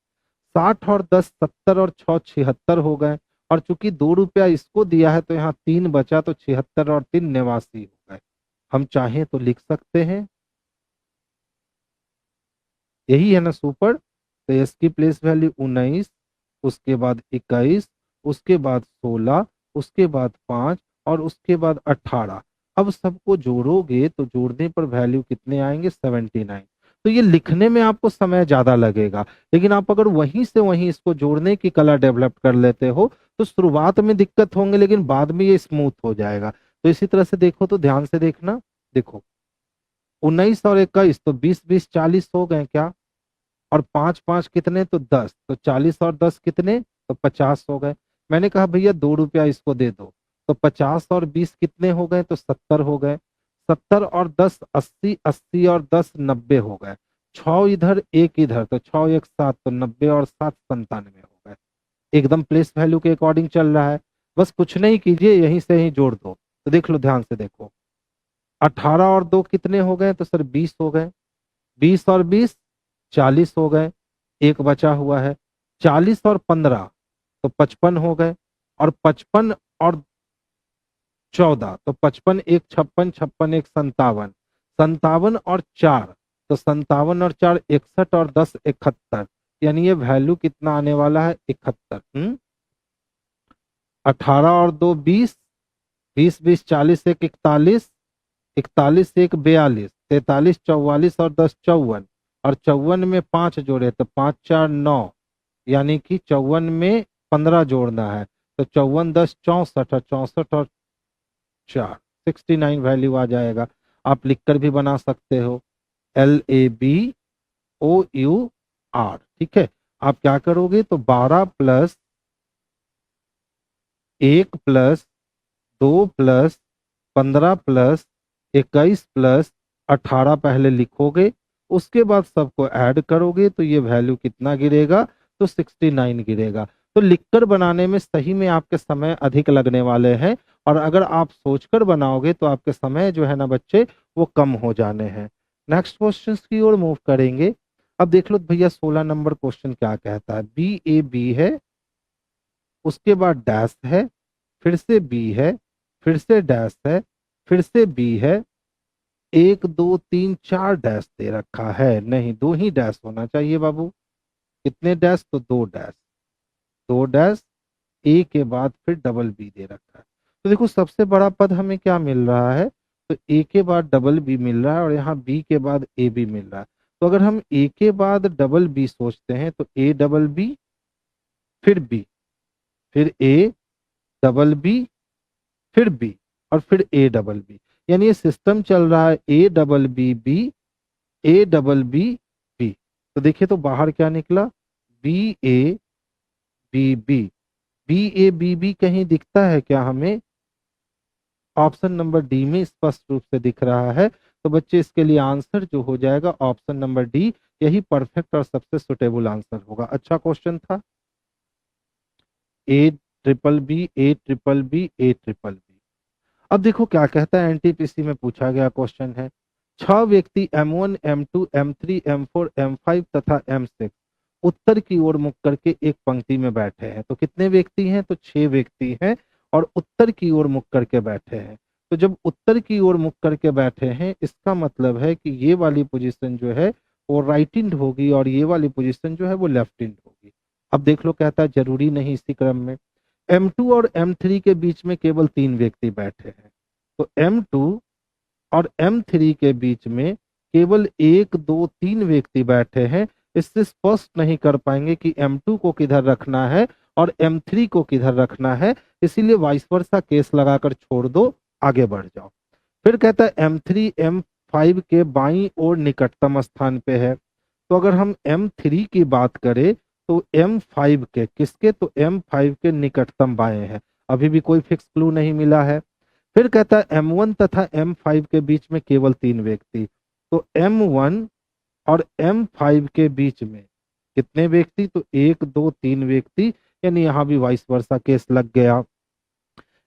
60 और 10 70 और 6 76 हो गए। और चूंकि 2 रुपया इसको दिया है तो यहाँ 3 बचा, तो 76 और 3 89 हो गए। हम चाहें तो लिख सकते हैं, यही है ना सुपर। तो एस की प्लेस वैल्यू 19, उसके बाद 21, उसके बाद 16, उसके बाद 5 और उसके बाद 18। अब सबको जोड़ोगे तो जोड़ने पर वैल्यू कितने आएंगे, 79। तो ये लिखने में आपको समय ज्यादा लगेगा, लेकिन आप अगर वहीं से वहीं इसको जोड़ने की कला डेवलप कर लेते हो तो शुरुआत में दिक्कत होंगे, लेकिन बाद में ये स्मूथ हो जाएगा। तो इसी तरह से देखो, तो ध्यान से देखना, देखो 19 और 21 तो 20 20 40 हो गए क्या, और 5 5 कितने, तो 10, तो 40 और 10 कितने, तो 50 हो गए। मैंने कहा भैया 2 रुपया इसको दे दो, तो 50 और 20 कितने हो गए, तो 70 हो गए। 70 और 10 80, 80 और 10 90 हो गए। 6 इधर 1 इधर, तो 6 1 7, तो 90 और 7 97 हो गए। एकदम प्लेस वैल्यू के अकॉर्डिंग चल रहा है। बस कुछ नहीं कीजिए, यहीं से ही जोड़ दो। तो देख लो ध्यान से देखो, 18 और 2 कितने हो गए, तो सर 20 हो गए। 20 और 20 40 हो गए, एक बचा हुआ है। 40 और 15 तो 55 हो गए, और 55 और 14 तो 55 एक 56, 56 एक 57, 57 और 4 तो 57 और 4 61 और 10 71, यानी ये वैल्यू कितना आने वाला है, 71। 18 और 2 20, 20 20 40 एक 41, 41 एक 42, 43 44 और 10 54, और 54 में 5 जोड़े तो 5 4 9, यानी कि 54 में 15 जोड़ना है, तो 54 10 64 और 64 और 4 69 वैल्यू आ जाएगा। आप लिखकर भी बना सकते हो, LABOUR, ठीक है। आप क्या करोगे, तो 12 plus 1 plus 2 plus 15 plus 21 plus 18 पहले लिखोगे, उसके बाद सबको ऐड करोगे तो ये वैल्यू कितना गिरेगा, तो 69 गिरेगा। तो लिखकर बनाने में सही में आपके समय अधिक लगने वाले हैं, और अगर आप सोचकर बनाओगे तो आपके समय जो है ना बच्चे वो कम हो जाने हैं। नेक्स्ट क्वेश्चन की ओर मूव करेंगे। अब देख लो भैया 16 नंबर क्वेश्चन क्या कहता है, BAB है, उसके बाद डैश है, फिर से बी है, फिर से डैश है, फिर से बी है, 1 2 3 4 डैश दे रखा है, नहीं 2 ही डैश होना चाहिए बाबू। कितने डैश, तो 2 डैश, 2 डैश, ए के बाद फिर डबल बी दे रखा है। तो देखो सबसे बड़ा पद हमें क्या मिल रहा है, तो ए के बाद डबल बी मिल रहा है, और यहाँ बी के बाद ए भी मिल रहा है। तो अगर हम ए के बाद डबल बी सोचते हैं तो ए डबल बी, फिर बी, फिर ए डबल बी, फिर बी, और फिर ए डबल बी, यानी ये सिस्टम चल रहा है A double B B, A double B B. तो देखिए तो बाहर क्या निकला, BABB, BABB कहीं दिखता है क्या हमें, ऑप्शन नंबर डी में स्पष्ट रूप से दिख रहा है। तो बच्चे इसके लिए आंसर जो हो जाएगा ऑप्शन नंबर डी, यही परफेक्ट और सबसे सुटेबल आंसर होगा। अच्छा क्वेश्चन था, A BBB, A BBB, A BBB। अब देखो क्या कहता है, एनटीपीसी में पूछा गया क्वेश्चन है, 6 व्यक्ति M1 M2 M3 M4 M5 तथा M6 उत्तर की ओर मुख करके एक पंक्ति में बैठे हैं। तो कितने व्यक्ति हैं, तो 6 व्यक्ति हैं, और उत्तर की ओर मुख करके बैठे हैं। तो जब उत्तर की ओर मुख करके बैठे हैं, इसका मतलब है कि ये वाली पोजीशन जो है वो राइट इंड होगी और ये वाली पोजीशन जो है वो लेफ्ट इंड होगी। अब देख लो, कहता है जरूरी नहीं इसी क्रम में। M2 और M3 के बीच में केवल 3 व्यक्ति बैठे हैं, तो M2 और M3 के बीच में केवल 1 2 3 व्यक्ति बैठे हैं। इससे स्पष्ट नहीं कर पाएंगे कि M2 को किधर रखना है और M3 को किधर रखना है, इसीलिए वाइस वर्सा केस लगाकर छोड़ दो, आगे बढ़ जाओ। फिर कहता है M3 M5 के बाईं ओर निकटतम स्थान पे है। तो अगर हम M3 की बात करें तो M5 के किसके, तो M5 के निकटतम बाएं हैं। अभी भी कोई फिक्स क्लू नहीं मिला है। फिर कहता है M1 तथा M5 के बीच में केवल 3 व्यक्ति, तो M1 और M5 के बीच में कितने व्यक्ति, तो 1 2 3 व्यक्ति, यानी यहां भी वाइस वर्सा केस लग गया।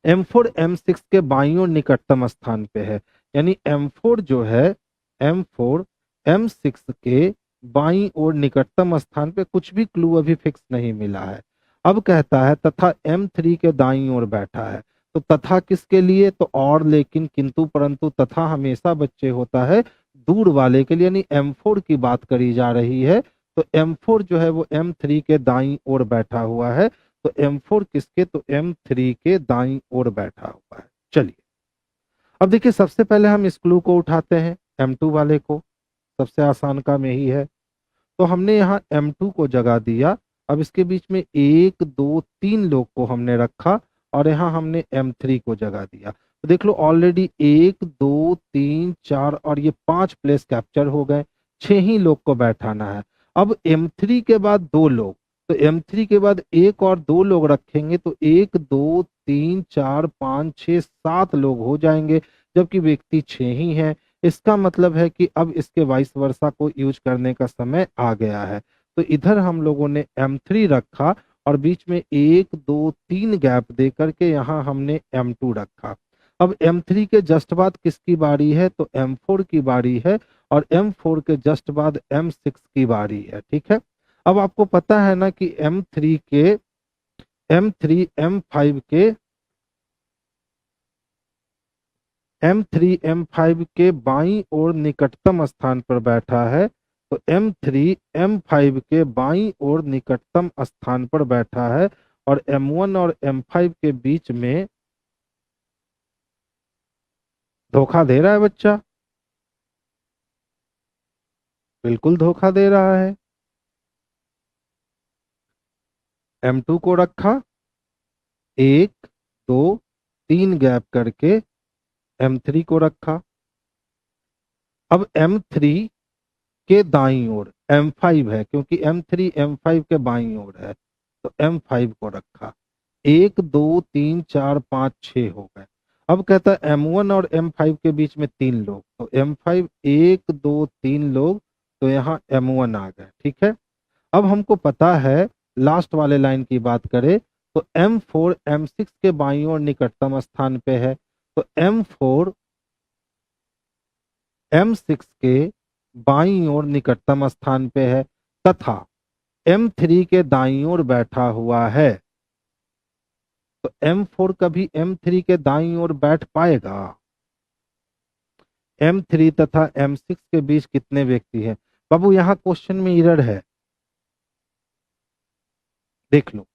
M4 M6 के बाईं ओर निकटतम स्थान पे है, यानी M4 जो है, M4 M6 के बाईं ओर निकटतम स्थान पे कुछ भी क्लू अभी फिक्स नहीं मिला है। अब कहता है तथा M3 के दाईं ओर बैठा है, तो तथा किसके लिए, तो और लेकिन किंतु परंतु तथा हमेशा बच्चे होता है दूर वाले के लिए, यानी M4 की बात करी जा रही है। तो M4 जो है वो M3 के दाईं ओर बैठा हुआ है, तो M4 किसके, तो M3 के दाईं ओर बैठा हुआ है। चलिए अब देखिए, सबसे पहले हम इस क्लू को उठाते हैं, M2 वाले को, सबसे आसान काम यही है। तो हमने यहाँ M2 को जगह दिया, अब इसके बीच में 1 2 3 लोग को हमने रखा और यहाँ हमने M3 को जगह दिया। तो देख लो ऑलरेडी 1 2 3 4 और ये 5 प्लेस कैप्चर हो गए, 6 ही लोग को बैठाना है। अब M3 के बाद 2 लोग, तो M3 के बाद 1 और 2 लोग रखेंगे, तो 1 2 3 4 5 6 7 लोग हो जाएंगे, जबकि व्यक्ति 6 ही हैं। इसका मतलब है कि अब इसके वाइस वर्सा को यूज करने का समय आ गया है। तो इधर हम लोगों ने M3 रखा और बीच में 1 2 3 गैप दे करके यहाँ हमने M2 रखा। अब M3 के जस्ट बाद किसकी बारी है, तो M4 की बारी है, और M4 के जस्ट बाद M6 की बारी है। ठीक है, अब आपको पता है ना कि M3 M5 के बाईं ओर निकटतम स्थान पर बैठा है, तो M3 M5 के बाईं ओर निकटतम स्थान पर बैठा है, और M1 और M5 के बीच में धोखा दे रहा है बच्चा, बिल्कुल धोखा दे रहा है। M2 को रखा, 1 2 3 गैप करके M3 को रखा। अब M3 के दाईं ओर M5 है, क्योंकि M3 M5 के बाईं ओर है, तो M5 को रखा। 1 2 3 4 5 6 हो गए। अब कहता है M1 और M5 के बीच में 3 लोग, तो M5 1 2 3 लोग, तो यहाँ M1 आ गए। ठीक है, अब हमको पता है, लास्ट वाले लाइन की बात करें तो M4 M6 के बाईं ओर निकटतम स्थान पे है, तो M4 M6 के बाईं ओर निकटतम स्थान पे है, तथा M3 के दाईं ओर बैठा हुआ है। तो M4 कभी M3 के दाईं ओर बैठ पाएगा? M3 तथा M6 के बीच कितने व्यक्ति हैं? बाबू यहाँ क्वेश्चन में एरर है, देख लो,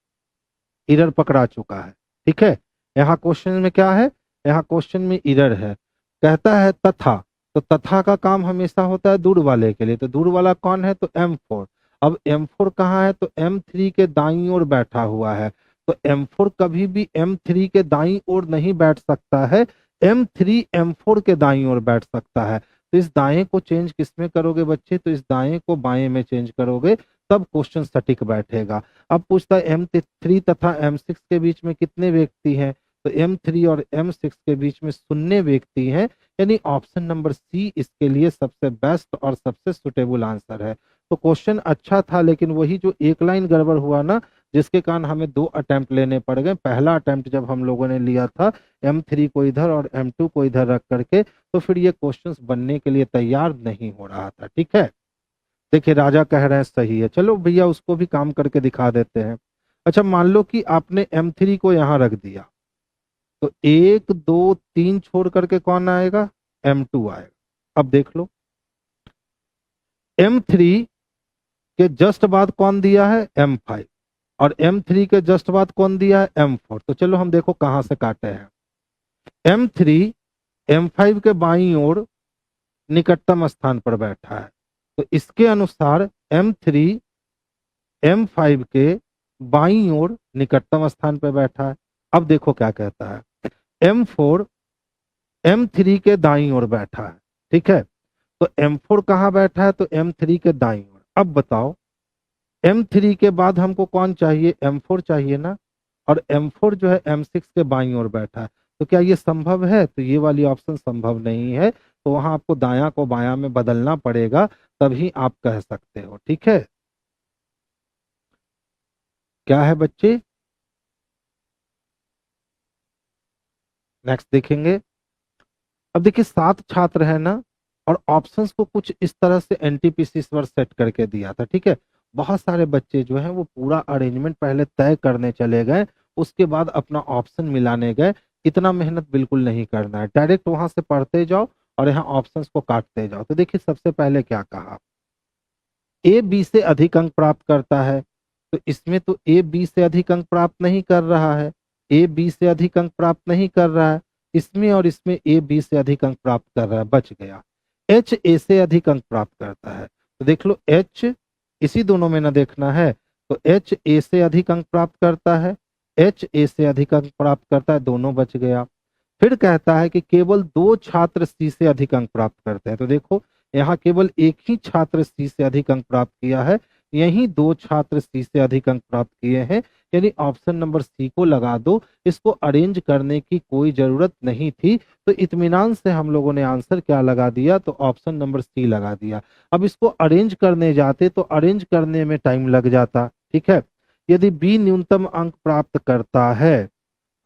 एरर पकड़ा चुका है। ठीक है, यहाँ क्वेश्चन में क्या है, यहाँ क्वेश्चन में एरर है। कहता है तथा, तो तथा का काम हमेशा होता है दूर वाले के लिए, तो दूर वाला कौन है, तो M4। अब M4 कहाँ है, तो M3 के दाईं ओर बैठा हुआ है, तो M4 कभी भी M3 के दाईं ओर नहीं बैठ सकता है, M3 M4 के दाईं ओर बैठ सकता है। तो इस दाएं को चेंज किसमें करोगे बच्चे, तो इस दाएं को बाएं में चेंज करोगे, तब क्वेश्चन सटीक बैठेगा। अब पूछता है M3 तथा M6 के बीच में कितने व्यक्ति हैं, तो M3 और M6 के बीच में 0 व्यक्ति हैं, यानी ऑप्शन नंबर सी इसके लिए सबसे बेस्ट और सबसे सुटेबल आंसर है। तो क्वेश्चन अच्छा था, लेकिन वही जो एक लाइन गड़बड़ हुआ ना, जिसके कारण हमें 2 अटेम्प्ट लेने पड़ गए। पहला अटेम्प्ट जब हम लोगों ने लिया था M3 को इधर और M2 को इधर रख करके, तो फिर ये क्वेश्चंस बनने के लिए तैयार नहीं हो रहा था। ठीक है, देखिए राजा कह रहे हैं सही है, चलो भैया उसको भी काम करके दिखा देते हैं। अच्छा, मान लो कि आपने M3 को यहाँ रख दिया, तो 1 2 3 छोड़ करके कौन आएगा, M2 आएगा। अब देख लो, M3 के जस्ट बाद कौन दिया है, M5, और M3 के जस्ट बाद कौन दिया है, M4। तो चलो हम देखो कहां से काटे हैं। M3 M5 के बाईं ओर निकटतम स्थान पर बैठा है, तो इसके अनुसार M3 M5 के बाईं ओर निकटतम स्थान पर बैठा है। अब देखो क्या कहता है, M4 M3 के दाईं ओर बैठा है, ठीक है। तो M4 कहाँ बैठा है, तो M3 के दाईं ओर। अब बताओ M3 के बाद हमको कौन चाहिए, M4 चाहिए ना, और M4 जो है M6 के बाईं ओर बैठा है। तो क्या ये संभव है, तो ये वाली ऑप्शन संभव नहीं है, तो वहां आपको दायां को बायां में बदलना पड़ेगा, तभी आप कह सकते हो, ठीक है। क्या है बच्चे, नेक्स्ट देखेंगे। अब देखिए 7 छात्र है ना, और ऑप्शंस को कुछ इस तरह से एनटीपीसी पर सेट करके दिया था, ठीक है। बहुत सारे बच्चे जो हैं वो पूरा अरेंजमेंट पहले तय करने चले गए, उसके बाद अपना ऑप्शन मिलाने गए। इतना मेहनत बिल्कुल नहीं करना है, डायरेक्ट वहां से पढ़ते जाओ और यहाँ ऑप्शंस को काटते जाओ। तो देखिए सबसे पहले क्या कहा, ए बी से अधिक अंक प्राप्त करता है, तो इसमें तो ए बी से अधिक अंक प्राप्त नहीं कर रहा है, ए बी से अधिक अंक प्राप्त नहीं कर रहा है, इसमें और इसमें ए बी से अधिक अंक प्राप्त कर रहा है, बच गया। एच ए से अधिक अंक प्राप्त करता है, तो देख लो एच इसी दोनों में ना देखना है, तो एच ए से अधिक अंक प्राप्त करता है, एच ए से अधिक अंक प्राप्त करता है, दोनों बच गया। फिर कहता है कि केवल 2 छात्र सी से अधिक अंक प्राप्त करते हैं, तो देखो यहाँ केवल एक ही छात्र सी से अधिक अंक प्राप्त किया है, यही 2 छात्र सी से अधिक अंक प्राप्त किए हैं, यानी ऑप्शन नंबर सी को लगा दो। इसको अरेंज करने की कोई जरूरत नहीं थी, तो इत्मीनान से हम लोगों ने आंसर क्या लगा दिया, तो ऑप्शन नंबर सी लगा दिया। अब इसको अरेंज करने जाते तो अरेंज करने में टाइम लग जाता, ठीक है। यदि बी न्यूनतम अंक प्राप्त करता है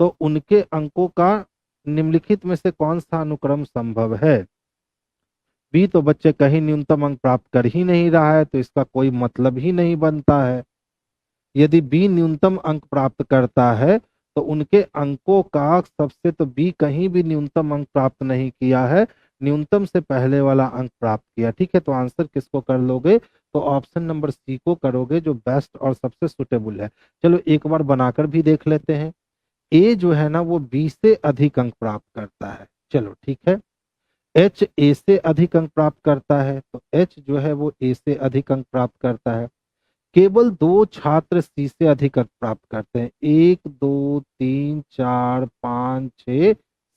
तो उनके अंकों का निम्नलिखित में से कौन सा अनुक्रम संभव है। बी तो बच्चे कहीं न्यूनतम अंक प्राप्त कर ही नहीं रहा है, तो इसका कोई मतलब ही नहीं बनता है। यदि बी न्यूनतम अंक प्राप्त करता है तो उनके अंकों का सबसे, तो बी कहीं भी न्यूनतम अंक प्राप्त नहीं किया है, न्यूनतम से पहले वाला अंक प्राप्त किया, ठीक है। तो आंसर किसको कर लोगे, तो ऑप्शन नंबर सी को करोगे, जो बेस्ट और सबसे सुटेबल है। चलो एक बार बनाकर भी देख लेते हैं। ए जो है ना वो बी से अधिक अंक प्राप्त करता है, चलो ठीक है। एच ए से अधिक अंक प्राप्त करता है, तो एच जो है वो ए से अधिक अंक प्राप्त करता है। केवल 2 छात्र सी से अधिक अंक प्राप्त करते हैं, 1 2 3 4 5 6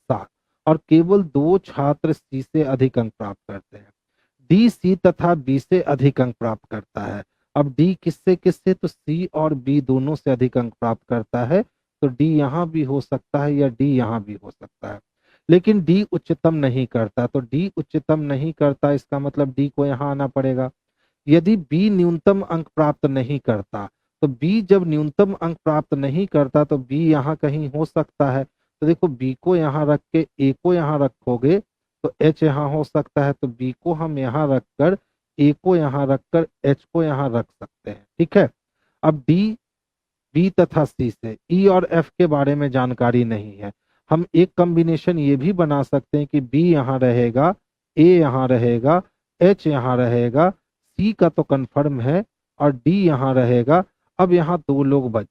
7, और केवल 2 छात्र सी से अधिक अंक प्राप्त करते हैं। डी सी तथा बी से अधिक अंक प्राप्त करता है। अब डी किससे किससे, तो सी और बी दोनों से अधिक अंक प्राप्त करता है, तो डी यहाँ भी हो सकता है या डी यहाँ भी हो सकता है, लेकिन डी उच्चतम नहीं करता। तो डी उच्चतम नहीं करता, इसका मतलब डी को यहाँ आना पड़ेगा। यदि बी न्यूनतम अंक प्राप्त नहीं करता, तो बी जब न्यूनतम अंक प्राप्त नहीं करता तो बी यहाँ कहीं हो सकता है, तो देखो बी को यहाँ रख के ए को यहाँ रखोगे तो एच यहाँ हो सकता है, तो बी को हम यहाँ रखकर ए को यहाँ रखकर एच को यहाँ रख सकते हैं, ठीक है। अब डी बी तथा सी से ई और एफ के बारे में जानकारी नहीं है, हम एक कॉम्बिनेशन ये भी बना सकते हैं कि बी यहाँ रहेगा, ए यहाँ रहेगा, एच यहाँ रहेगा, सी का तो कंफर्म है, और डी यहाँ रहेगा। अब यहाँ 2 लोग बच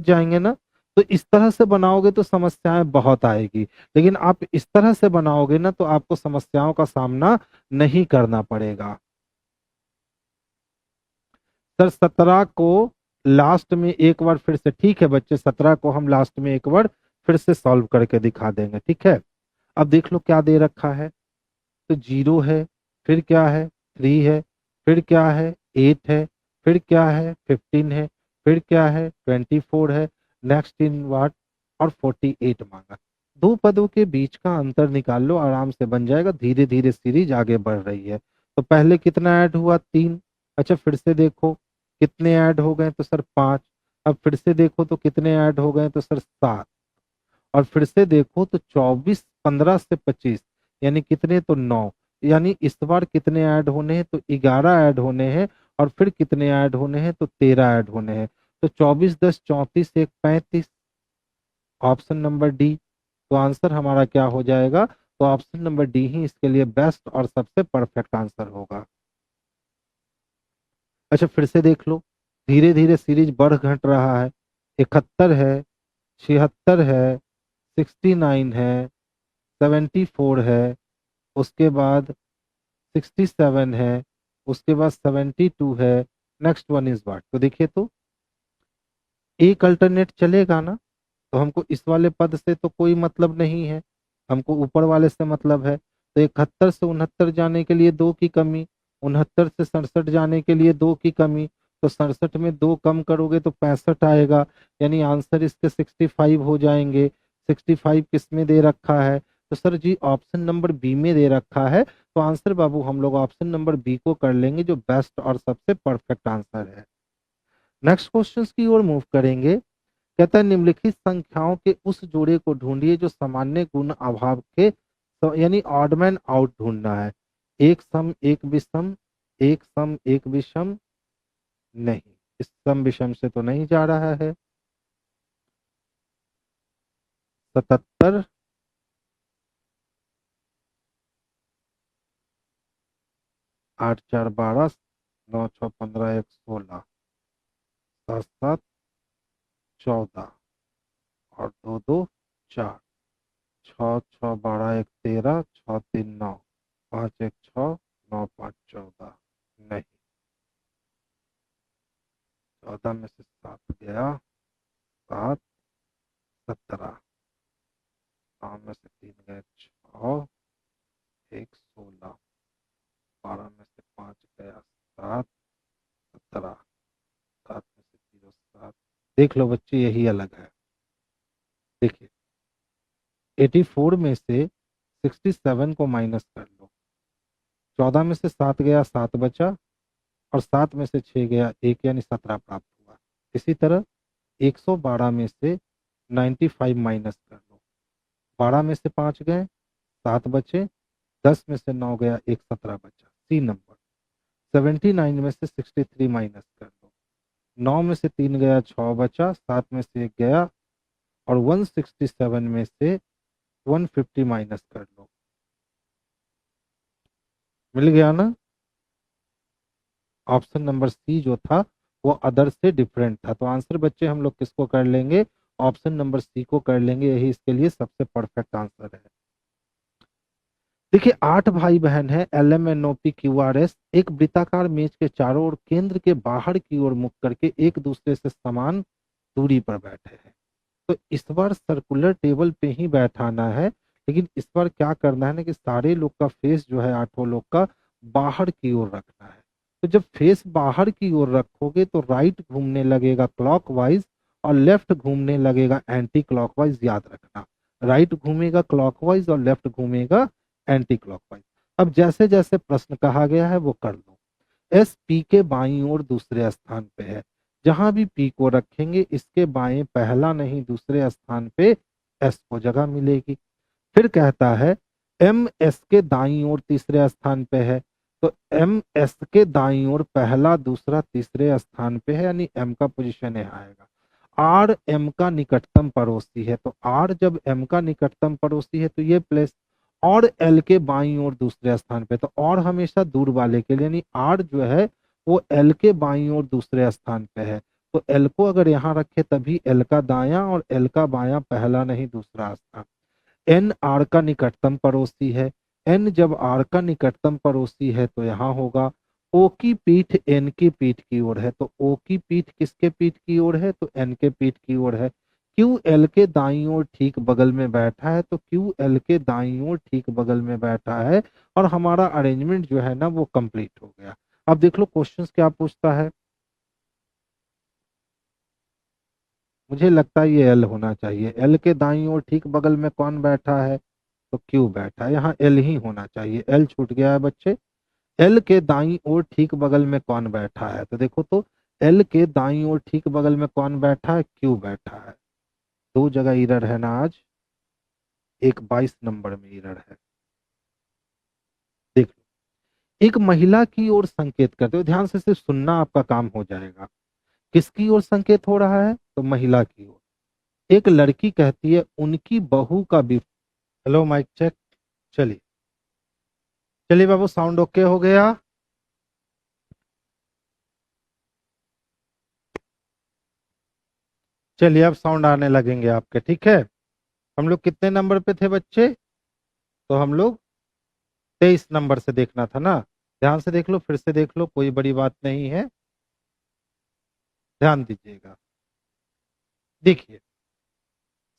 जाएंगे ना। तो इस तरह से बनाओगे तो समस्याएं बहुत आएगी, लेकिन आप इस तरह से बनाओगे ना तो आपको समस्याओं का सामना नहीं करना पड़ेगा। सर 17 को लास्ट में एक बार फिर से, ठीक है बच्चे, 17 को हम लास्ट में एक बार फिर से सॉल्व करके दिखा देंगे, ठीक है। अब देख लो क्या दे रखा है, तो 0 है, फिर क्या है 3 है, फिर क्या है 8 है, फिर क्या है 15 है, फिर क्या है 24 है, नेक्स्ट इन वाट, और 48 मांगा। 2 पदों के बीच का अंतर निकाल लो, आराम से बन जाएगा। धीरे धीरे सीरीज आगे बढ़ रही है। तो पहले कितना ऐड हुआ 3, अच्छा फिर से देखो कितने ऐड हो गए, तो सर 5। अब फिर से देखो तो कितने ऐड हो गए, तो सर 7। और फिर से देखो तो 24, 15 से 25 यानी कितने, तो 9। यानी इस बार कितने ऐड होने हैं, तो 11 ऐड होने हैं, और फिर कितने ऐड होने हैं, तो 13 ऐड होने हैं। तो 24 10 34 1 35, ऑप्शन नंबर डी। तो आंसर हमारा क्या हो जाएगा, तो ऑप्शन नंबर डी ही इसके लिए बेस्ट और सबसे परफेक्ट आंसर होगा। अच्छा फिर से देख लो, धीरे धीरे सीरीज बढ़ घट रहा है। 71 है, 76 है, 69 है, 74 है, उसके बाद 67 है, उसके बाद 72 है, नेक्स्ट वन इज व्हाट। तो देखिए तो एक अल्टरनेट चलेगा ना, तो हमको इस वाले पद से तो कोई मतलब नहीं है, हमको ऊपर वाले से मतलब है। तो 71 से 69 जाने के लिए दो की कमी, 69 से 67 जाने के लिए दो की कमी, तो 67 में दो कम करोगे तो 65 आएगा, यानी आंसर इसके 65 हो जाएंगे। 65 किस में दे रखा है? तो सर जी ऑप्शन नंबर बी में दे रखा है। तो आंसर बाबू हम लोग ऑप्शन नंबर बी को कर लेंगे, जो बेस्ट और सबसे परफेक्ट आंसर है। नेक्स्ट क्वेश्चन की ओर मूव करेंगे। कहता है निम्नलिखित संख्याओं के उस जोड़े को ढूंढिए जो सामान्य गुण अभाव के, तो यानी ऑड मैन आउट ढूंढना है। एक सम एक विषम, एक सम एक विषम, नहीं, इस सम विषम से तो नहीं जा रहा है। 77, 8 4 12, 9 6 15 1 16, 7 7 14 और 2 2 4, 6 6 12 1 13, 6 3 9, 5 1 6, 9 5 14, नहीं, 14 में से 7 गया, 7 17, 9 में से 3 गए 6, 1 16, 12 में से 5 गया 7, 17, 7 में से 0 7। देख लो बच्चे यही अलग है। देखिए 84 में से 67 को माइनस कर लो, 14 में से 7 गया 7 बचा, और 7 में से 6 गया 1, यानी 17 प्राप्त हुआ। इसी तरह 112 में से 95 माइनस कर लो, 12 में से 5 गए 7 बचे, 10 में से 9 गया 1, 17 बचा। सी नंबर। 79 में से 63 माइनस कर लो, 9 में से 3 गया 6 बचा, 7 में से 1 गया, और 167 में से 150 माइनस कर लो। मिल गया ना? ऑप्शन नंबर सी जो था वो अदर से डिफरेंट था, तो आंसर बच्चे हम लोग किसको कर लेंगे? ऑप्शन नंबर सी को कर लेंगे, यही इसके लिए सबसे परफेक्ट आंसर है। देखिए 8 भाई बहन है, LMNOP QRS एक वृत्ताकार मेज के चारों ओर केंद्र के बाहर की ओर मुख करके एक दूसरे से समान दूरी पर बैठे हैं। तो इस बार सर्कुलर टेबल पे ही बैठाना है, लेकिन इस बार क्या करना है ना कि सारे लोग का फेस जो है, आठों लोग का बाहर की ओर रखना है। तो जब फेस बाहर की ओर रखोगे तो राइट घूमने लगेगा क्लॉकवाइज और लेफ्ट घूमने लगेगा एंटी क्लॉकवाइज, याद रखना। राइट घूमेगा क्लॉकवाइज और लेफ्ट घूमेगा एंटी क्लॉकवाइज। अब जैसे जैसे प्रश्न कहा गया है वो कर लो। एस पी के बाईं ओर दूसरे स्थान पे है, जहां भी पी को रखेंगे इसके बाएं पहला नहीं दूसरे स्थान पे एस को जगह मिलेगी। फिर कहता है एम एस के दाईं ओर तीसरे स्थान पे है, तो एम एस के दाईं ओर पहला दूसरा तीसरे स्थान पे है, यानी एम का पोजीशन यहाँ आएगा। आर एम का निकटतम पड़ोसी है, तो आर जब एम का निकटतम पड़ोसी है तो ये प्लेस। और एल के बाईं ओर दूसरे स्थान पे, तो और हमेशा दूर वाले के लिए, यानी आर जो है वो एल के बाईं ओर दूसरे स्थान पे है। तो एल को अगर यहाँ रखे तभी एल का दायां और एल का बायां पहला नहीं दूसरा स्थान। एन आर का निकटतम पड़ोसी है, एन जब आर का निकटतम पड़ोसी है तो यहाँ होगा। ओ की पीठ एन की पीठ की ओर है, तो ओ की पीठ किसके पीठ की ओर है? तो एन के पीठ की ओर है। क्यू एल के दाईं ओर ठीक बगल में बैठा है, तो क्यू एल के दाईं ओर ठीक बगल में बैठा है, और हमारा अरेंजमेंट जो है ना वो कंप्लीट हो गया। अब देख लो क्वेश्चंस क्या पूछता है। मुझे लगता है ये एल होना चाहिए। एल के दाईं ओर ठीक बगल में कौन बैठा है? तो क्यू बैठा है, यहाँ एल ही होना चाहिए। एल छूट गया है बच्चे। एल के दाईं ओर ठीक बगल में कौन बैठा है? तो देखो तो एल के दाईं ओर ठीक बगल में कौन बैठा है? क्यू बैठा है। दो जगह इरर है ना आज, एक 22 नंबर में इरर है। देख लो, एक महिला की ओर संकेत करते हो, ध्यान से सिर्फ सुनना आपका काम हो जाएगा। किसकी ओर संकेत हो रहा है? तो महिला की ओर। एक लड़की कहती है उनकी बहू का भी। Hello mic check. चलिए चलिए बाबू, साउंड ओके हो गया? चलिए अब साउंड आने लगेंगे आपके, ठीक है। हम लोग कितने नंबर पे थे बच्चे? तो हम लोग 23 नंबर से देखना था ना। ध्यान से देख लो, फिर से देख लो, कोई बड़ी बात नहीं है, ध्यान दीजिएगा। देखिए,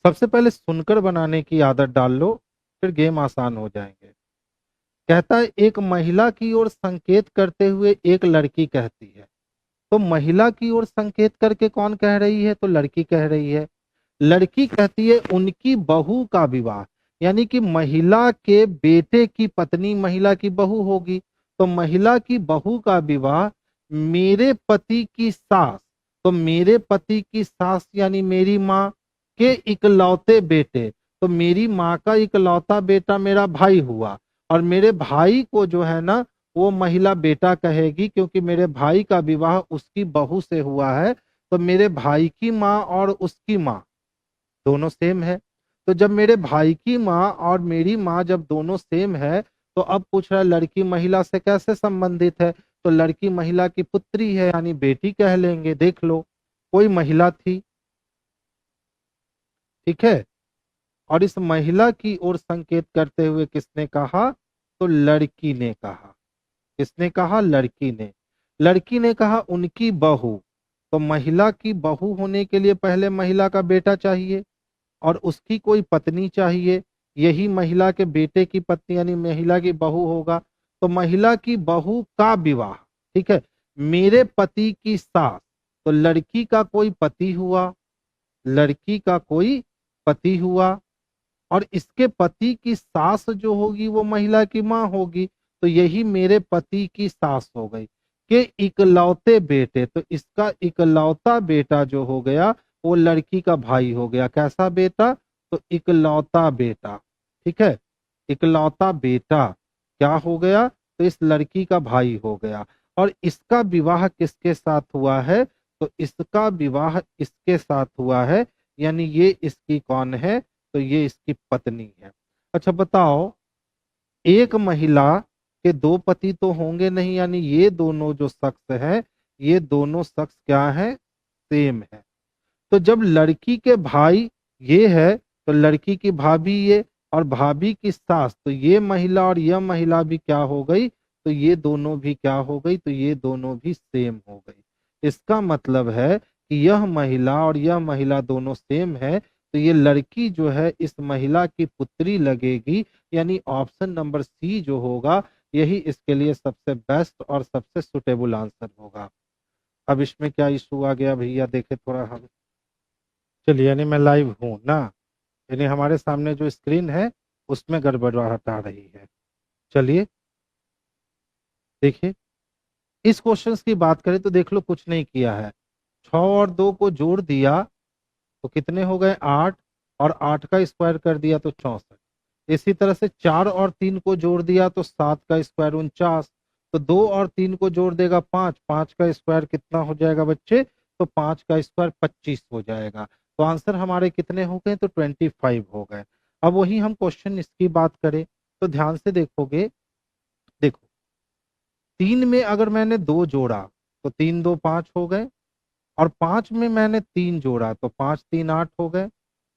सबसे पहले सुनकर बनाने की आदत डाल लो, फिर गेम आसान हो जाएंगे। कहता है, एक महिला की ओर संकेत करते हुए एक लड़की कहती है। तो महिला की ओर संकेत करके कौन कह रही है? तो लड़की कह रही है। लड़की कहती है उनकी बहू का विवाह, यानी कि महिला के बेटे की पत्नी महिला की बहू होगी। तो महिला की बहू का विवाह मेरे पति की सास, तो मेरे पति की सास यानी मेरी माँ के इकलौते बेटे, तो मेरी माँ का इकलौता बेटा मेरा भाई हुआ। और मेरे भाई को जो है ना, वो महिला बेटा कहेगी, क्योंकि मेरे भाई का विवाह उसकी बहू से हुआ है। तो मेरे भाई की माँ और उसकी माँ दोनों सेम है। तो जब मेरे भाई की माँ और मेरी माँ जब दोनों सेम है, तो अब पूछ रहा है लड़की महिला से कैसे संबंधित है? तो लड़की महिला की पुत्री है, यानी बेटी कह लेंगे। देख लो, कोई महिला थी, ठीक है। और इस महिला की ओर संकेत करते हुए किसने कहा? तो लड़की ने कहा। किसने कहा? लड़की ने। लड़की ने कहा उनकी बहू। तो महिला की बहू होने के लिए पहले महिला का बेटा चाहिए और उसकी कोई पत्नी चाहिए। यही महिला के बेटे की पत्नी यानी महिला की बहू होगा। तो महिला की बहू का विवाह, ठीक है। मेरे पति की सास, तो लड़की का कोई पति हुआ, लड़की का कोई पति हुआ। और इसके पति की सास जो होगी वो महिला की माँ होगी। तो यही मेरे पति की सास हो गई के इकलौते बेटे। तो इसका इकलौता बेटा जो हो गया वो लड़की का भाई हो गया। कैसा बेटा? तो इकलौता बेटा, ठीक है। इकलौता बेटा क्या हो गया? तो इस लड़की का भाई हो गया। और इसका विवाह किसके साथ हुआ है? तो इसका विवाह इसके साथ हुआ है, यानी ये इसकी कौन है? तो ये इसकी पत्नी है। अच्छा बताओ, एक महिला के दो पति तो होंगे नहीं, यानी ये दोनों जो शख्स है, ये दोनों शख्स क्या है? सेम है। तो जब लड़की के भाई ये है, तो लड़की की भाभी ये, और भाभी की सास, तो ये महिला और यह महिला भी क्या हो गई? तो ये दोनों भी क्या हो गई? तो ये दोनों भी सेम हो गई। इसका मतलब है कि यह महिला और यह महिला दोनों सेम है। तो ये लड़की जो है इस महिला की पुत्री लगेगी, यानी ऑप्शन नंबर सी जो होगा यही इसके लिए सबसे बेस्ट और सबसे सुटेबल आंसर होगा। अब इसमें क्या इशू आ गया भैया, देखे थोड़ा हम। चलिए, यानी मैं लाइव हूँ ना, यानी हमारे सामने जो स्क्रीन है उसमें गड़बड़ाहट आ रही है। चलिए देखिए, इस क्वेश्चंस की बात करें तो देख लो कुछ नहीं किया है। 6 और 2 को जोड़ दिया तो कितने हो गए? 8। और 8 का स्क्वायर कर दिया तो 64। इसी तरह से 4 और 3 को जोड़ दिया तो 7 का स्क्वायर 49। तो 2 और 3 को जोड़ देगा 5। 5 का स्क्वायर कितना हो जाएगा बच्चे? तो 5 का स्क्वायर 25 हो जाएगा। तो आंसर हमारे कितने हो गए? तो 25 हो गए। अब वही हम क्वेश्चन इसकी बात करें तो ध्यान से देखोगे, देखो 3 में अगर मैंने 2 जोड़ा तो 3 2 5 हो गए। और 5 में मैंने 3 जोड़ा तो 5 3 8 हो गए।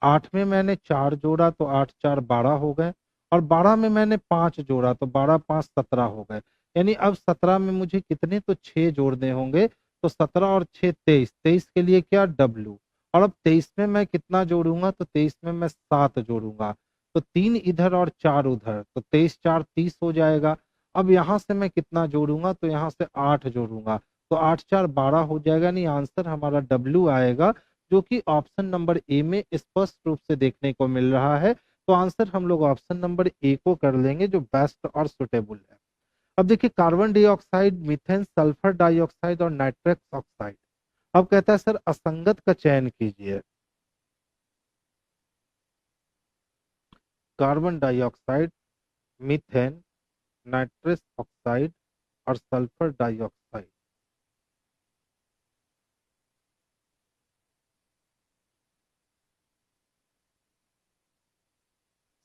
8 में मैंने 4 जोड़ा तो 8 4 12 हो गए। और 12 में मैंने 5 जोड़ा तो 12 5 17 हो गए। यानी अब 17 में मुझे कितने? तो 6 जोड़ने होंगे। तो 17 और 6 23। 23 के लिए क्या? डब्लू। और अब 23 में मैं कितना जोड़ूंगा? तो 23 में मैं 7 जोड़ूंगा। तो 3 इधर और 4 उधर, तो 23 4 30 हो जाएगा। अब यहाँ से मैं कितना जोड़ूंगा? तो यहाँ से 8 जोड़ूंगा। तो 8 4 12 हो जाएगा। नहीं, आंसर हमारा डब्लू आएगा, जो कि ऑप्शन नंबर ए में स्पष्ट रूप से देखने को मिल रहा है। तो आंसर हम लोग ऑप्शन नंबर ए को कर लेंगे, जो बेस्ट और सुटेबल है। अब देखिए, carbon dioxide, methane, sulphur dioxide और नाइट्रस ऑक्साइड। अब कहता है सर असंगत का चयन कीजिए। Carbon dioxide, methane, nitrous oxide और सल्फर डाइऑक्साइड।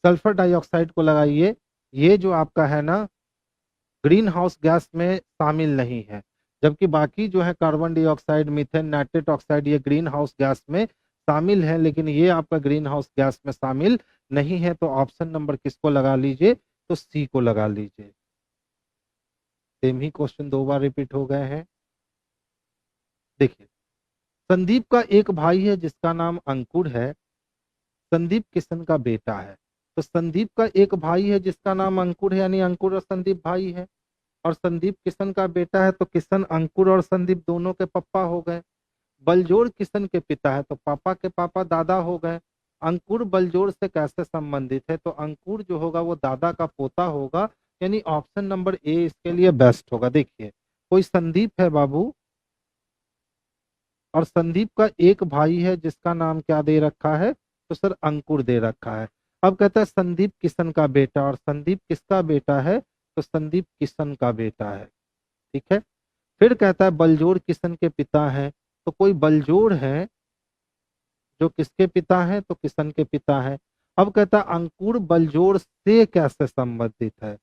सल्फर डाइऑक्साइड को लगाइए। ये जो आपका है ना, ग्रीन हाउस गैस में शामिल नहीं है। जबकि बाकी जो है carbon dioxide, methane, nitrate oxide, ये ग्रीन हाउस गैस में शामिल है, लेकिन ये आपका ग्रीन हाउस गैस में शामिल नहीं है। तो ऑप्शन नंबर किसको लगा लीजिए, तो सी को लगा लीजिए। सेम ही क्वेश्चन दो बार रिपीट हो गए हैं। देखिए, संदीप का एक भाई है जिसका नाम अंकुर है। संदीप किशन का बेटा है। तो संदीप का एक भाई है जिसका नाम अंकुर है, यानी अंकुर और संदीप भाई है। और संदीप किशन का बेटा है, तो किशन अंकुर और संदीप दोनों के पापा हो गए। बलजोड़ किशन के पिता है, तो पापा के पापा दादा हो गए। अंकुर बलजोड़ से कैसे संबंधित है, तो अंकुर जो होगा वो दादा का पोता होगा। यानी ऑप्शन नंबर ए इसके लिए बेस्ट होगा। देखिए, कोई संदीप है बाबू, और संदीप का एक भाई है जिसका नाम क्या दे रखा है, तो सर अंकुर दे रखा है। अब कहता है संदीप किशन का बेटा, और संदीप किसका बेटा है, तो संदीप किशन का बेटा है। ठीक है। फिर कहता है बलजोड़ किशन के पिता हैं। तो कोई बलजोड़ है जो किसके पिता हैं, तो किशन के पिता हैं। अब कहता है अंकुर बलजोड़ से कैसे संबंधित है।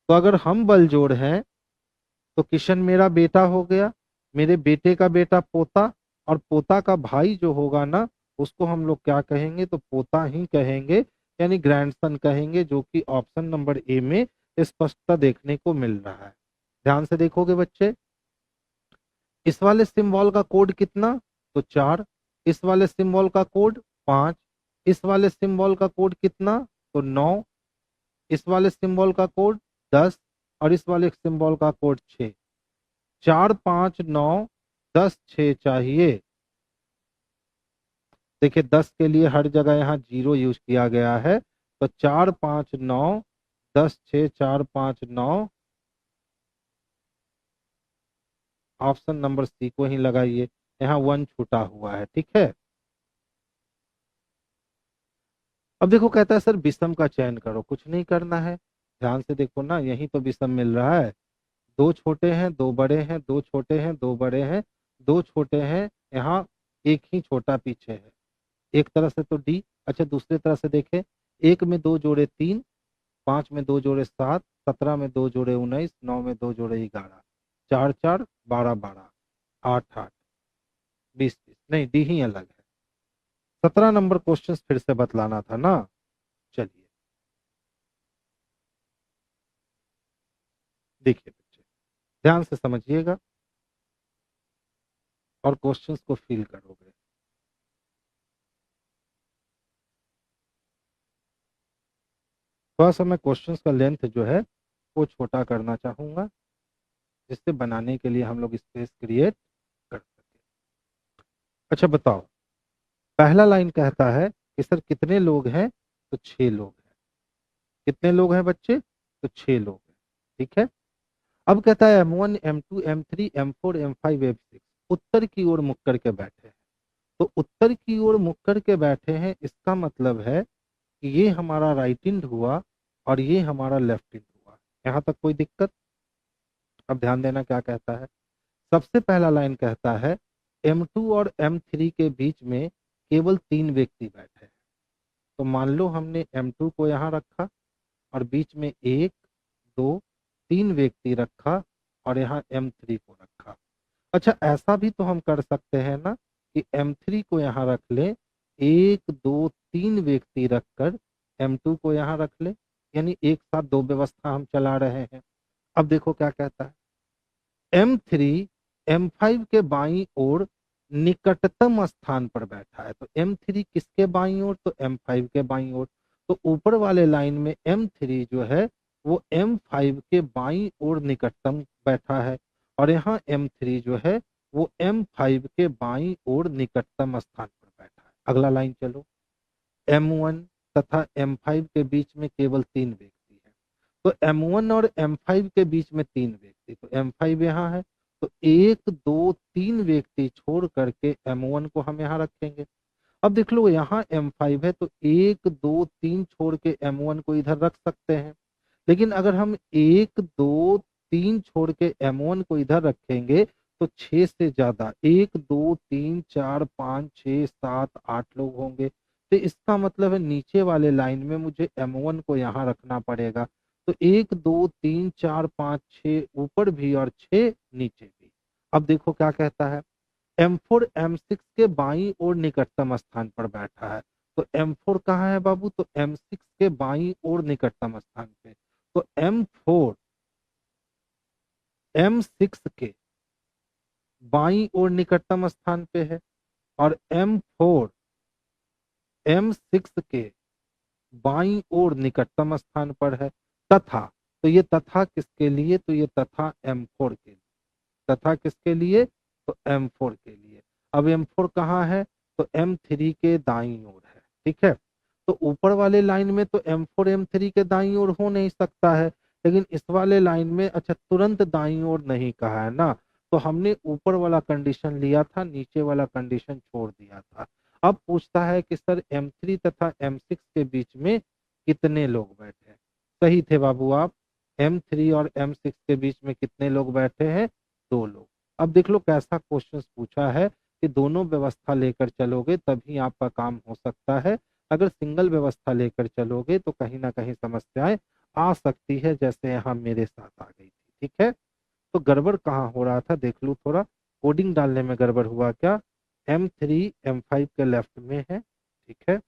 तो अगर हम बलजोड़ हैं तो किशन मेरा बेटा हो गया, मेरे बेटे का बेटा पोता, और पोता का भाई जो होगा ना, उसको हम लोग क्या कहेंगे, तो पोता ही कहेंगे, यानी ग्रैंडसन कहेंगे, जो कि ऑप्शन नंबर ए में स्पष्टता देखने को मिल रहा है। ध्यान से देखोगे बच्चे, इस वाले सिंबल का कोड कितना, तो 4। इस वाले सिंबल का कोड 5। इस वाले सिंबल का कोड कितना, तो 9। इस वाले सिंबल का कोड 10। और इस वाले सिंबल का कोड 6। 4 5 9 10 6 चाहिए। देखिए 10 के लिए हर जगह यहाँ 0 यूज किया गया है। तो 4 5 9 10 6 4 5 9, ऑप्शन नंबर सी को ही लगाइए। यहाँ 1 छूटा हुआ है। ठीक है। अब देखो, कहता है सर विषम का चयन करो। कुछ नहीं करना है, ध्यान से देखो ना, यही तो विषम मिल रहा है। दो छोटे हैं, दो बड़े हैं, दो छोटे हैं, दो बड़े हैं, दो छोटे हैं, यहाँ एक ही छोटा पीछे है। एक तरह से तो डी। अच्छा, दूसरी तरह से देखें, एक में दो जोड़े 3, 5 में दो जोड़े 7, 17 में दो जोड़े 19, 9 में दो जोड़े 11, 4 4 12 12, 8 8 20 20। नहीं, डी ही अलग है। 17 नंबर क्वेश्चन फिर से बतलाना था ना। चलिए, देखिए बच्चे, ध्यान से समझिएगा और क्वेश्चंस को फील करोगे। थोड़ा सा मैं क्वेश्चंस का लेंथ जो है वो छोटा करना चाहूंगा, जिससे बनाने के लिए हम लोग स्पेस क्रिएट कर सके। अच्छा बताओ, पहला लाइन कहता है कि सर कितने लोग हैं, तो 6 लोग हैं। कितने लोग हैं बच्चे, तो 6 लोग हैं। ठीक है। अब कहता है M1 M2 M3 M4 M5 M6 उत्तर की ओर मुख करके बैठे हैं। तो उत्तर की ओर मुख करके बैठे हैं, इसका मतलब है कि ये हमारा राइट हैंड हुआ और ये हमारा लेफ्ट हैंड हुआ। यहाँ तक कोई दिक्कत। अब ध्यान देना क्या कहता है। सबसे पहला लाइन कहता है M2 और M3 के बीच में केवल 3 व्यक्ति बैठे हैं। तो मान लो हमने M2 को यहाँ रखा और बीच में 1 2 3 व्यक्ति रखा, और यहाँ M3 को रखा। अच्छा, ऐसा भी तो हम कर सकते हैं ना कि M3 को यहाँ रख ले, 1 2 3 व्यक्ति रखकर M2 को यहाँ रख ले, यानी एक साथ दो व्यवस्था हम चला रहे हैं। अब देखो क्या कहता है, M3 M5 के बाईं ओर निकटतम स्थान पर बैठा है। तो M3 किसके बाईं ओर, तो M5 के बाईं ओर। तो ऊपर वाले लाइन में M3 जो है वो M5 के बाईं ओर निकटतम बैठा है, और यहाँ M3 जो है वो M5 के बाईं ओर निकटतम स्थान पर बैठा है। अगला लाइन चलो, M1 तथा M5 के बीच में केवल 3 व्यक्ति हैं। तो M1 और M5 के बीच में 3 व्यक्ति, तो M5 यहाँ है। तो 1 2 3 व्यक्ति छोड़ करके M1 को हम यहाँ रखेंगे। अब देख लो, यहाँ M5 है, तो 1 2 3 छोड़ के M1 को इधर रख सकते हैं। लेकिन अगर हम 1 2 3 छोड़ के M1 को इधर रखेंगे तो 6 से ज्यादा, 1 2 3 4 5 6 7 8 लोग होंगे। तो इसका मतलब है नीचे वाले लाइन में मुझे M1 को यहाँ रखना पड़ेगा। तो 1 2 3 4 5 6 ऊपर भी और 6 नीचे भी। अब देखो क्या कहता है, M4 M6 के बाईं ओर निकटतम स्थान पर बैठा है। तो M4 कहाँ है बाबू? तो M6 के बाईं ओर निकटतम स्थान पे। तो M4 M6 के बाईं ओर निकटतम स्थान पे है और M4 M6 के बाईं ओर निकटतम स्थान पर है। तथा, तो ये तथा किसके लिए? तो ये तथा M4 के लिए। तथा किसके लिए? तो M4 के लिए। अब M4 कहाँ है? तो M3 के दाईं ओर है। ठीक है, तो ऊपर वाले लाइन में तो M4 M3 के दाईं ओर हो नहीं सकता है, लेकिन इस वाले लाइन में अच्छा तुरंत दाईं ओर नहीं कहा है ना, तो हमने ऊपर वाला कंडीशन लिया था, नीचे वाला कंडीशन छोड़ दिया था। अब पूछता है कि सर M3 तथा M6 के बीच में कितने लोग बैठे? सही थे बाबू आप। M3 और M6 के बीच में कितने लोग बैठे हैं? 2 लोग। अब देख लो कैसा क्वेश्चन पूछा है कि दोनों व्यवस्था लेकर चलोगे तभी आपका काम हो सकता है। अगर सिंगल व्यवस्था लेकर चलोगे तो कहीं ना कहीं समस्याएं आ सकती है, जैसे यहाँ मेरे साथ आ गई थी। ठीक है, तो गड़बड़ कहाँ हो रहा था देख लूँ थोड़ा, कोडिंग डालने में गड़बड़ हुआ क्या? M3 M5 के लेफ्ट में है। ठीक है,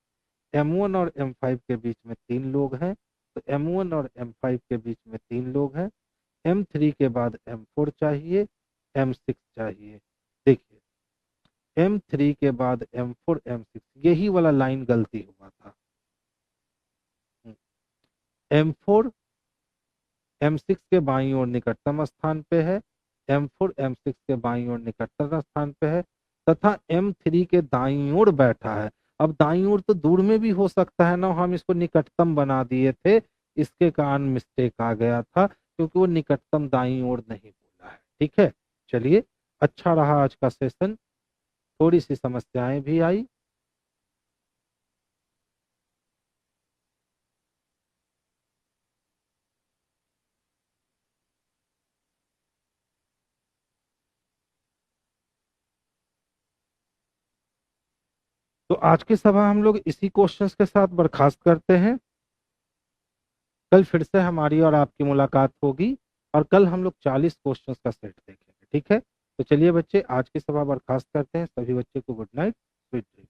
M1 और M5 के बीच में 3 लोग हैं, तो M1 और M5 के बीच में 3 लोग हैं। M3 के बाद M4 चाहिए, M6 चाहिए। देखिए, M3 के बाद M4 M6, यही वाला लाइन गलती हुआ था। M4 M6 के बाईं ओर निकटतम स्थान पे है, M4 M6 के बाईं ओर निकटतम स्थान पे है, तथा M3 के दाईं ओर बैठा है। अब दाईं ओर तो दूर में भी हो सकता है ना, हम इसको निकटतम बना दिए थे, इसके कारण मिस्टेक आ गया था, क्योंकि वो निकटतम दाईं ओर नहीं बोला है। ठीक है, चलिए, अच्छा रहा आज का सेशन, थोड़ी सी समस्याएं भी आई। तो आज की सभा हम लोग इसी क्वेश्चंस के साथ बर्खास्त करते हैं। कल फिर से हमारी और आपकी मुलाकात होगी और कल हम लोग 40 क्वेश्चंस का सेट देखेंगे। ठीक है, तो चलिए बच्चे, आज की सभा बर्खास्त करते हैं। सभी बच्चे को गुड नाइट, स्वीट ड्रीम।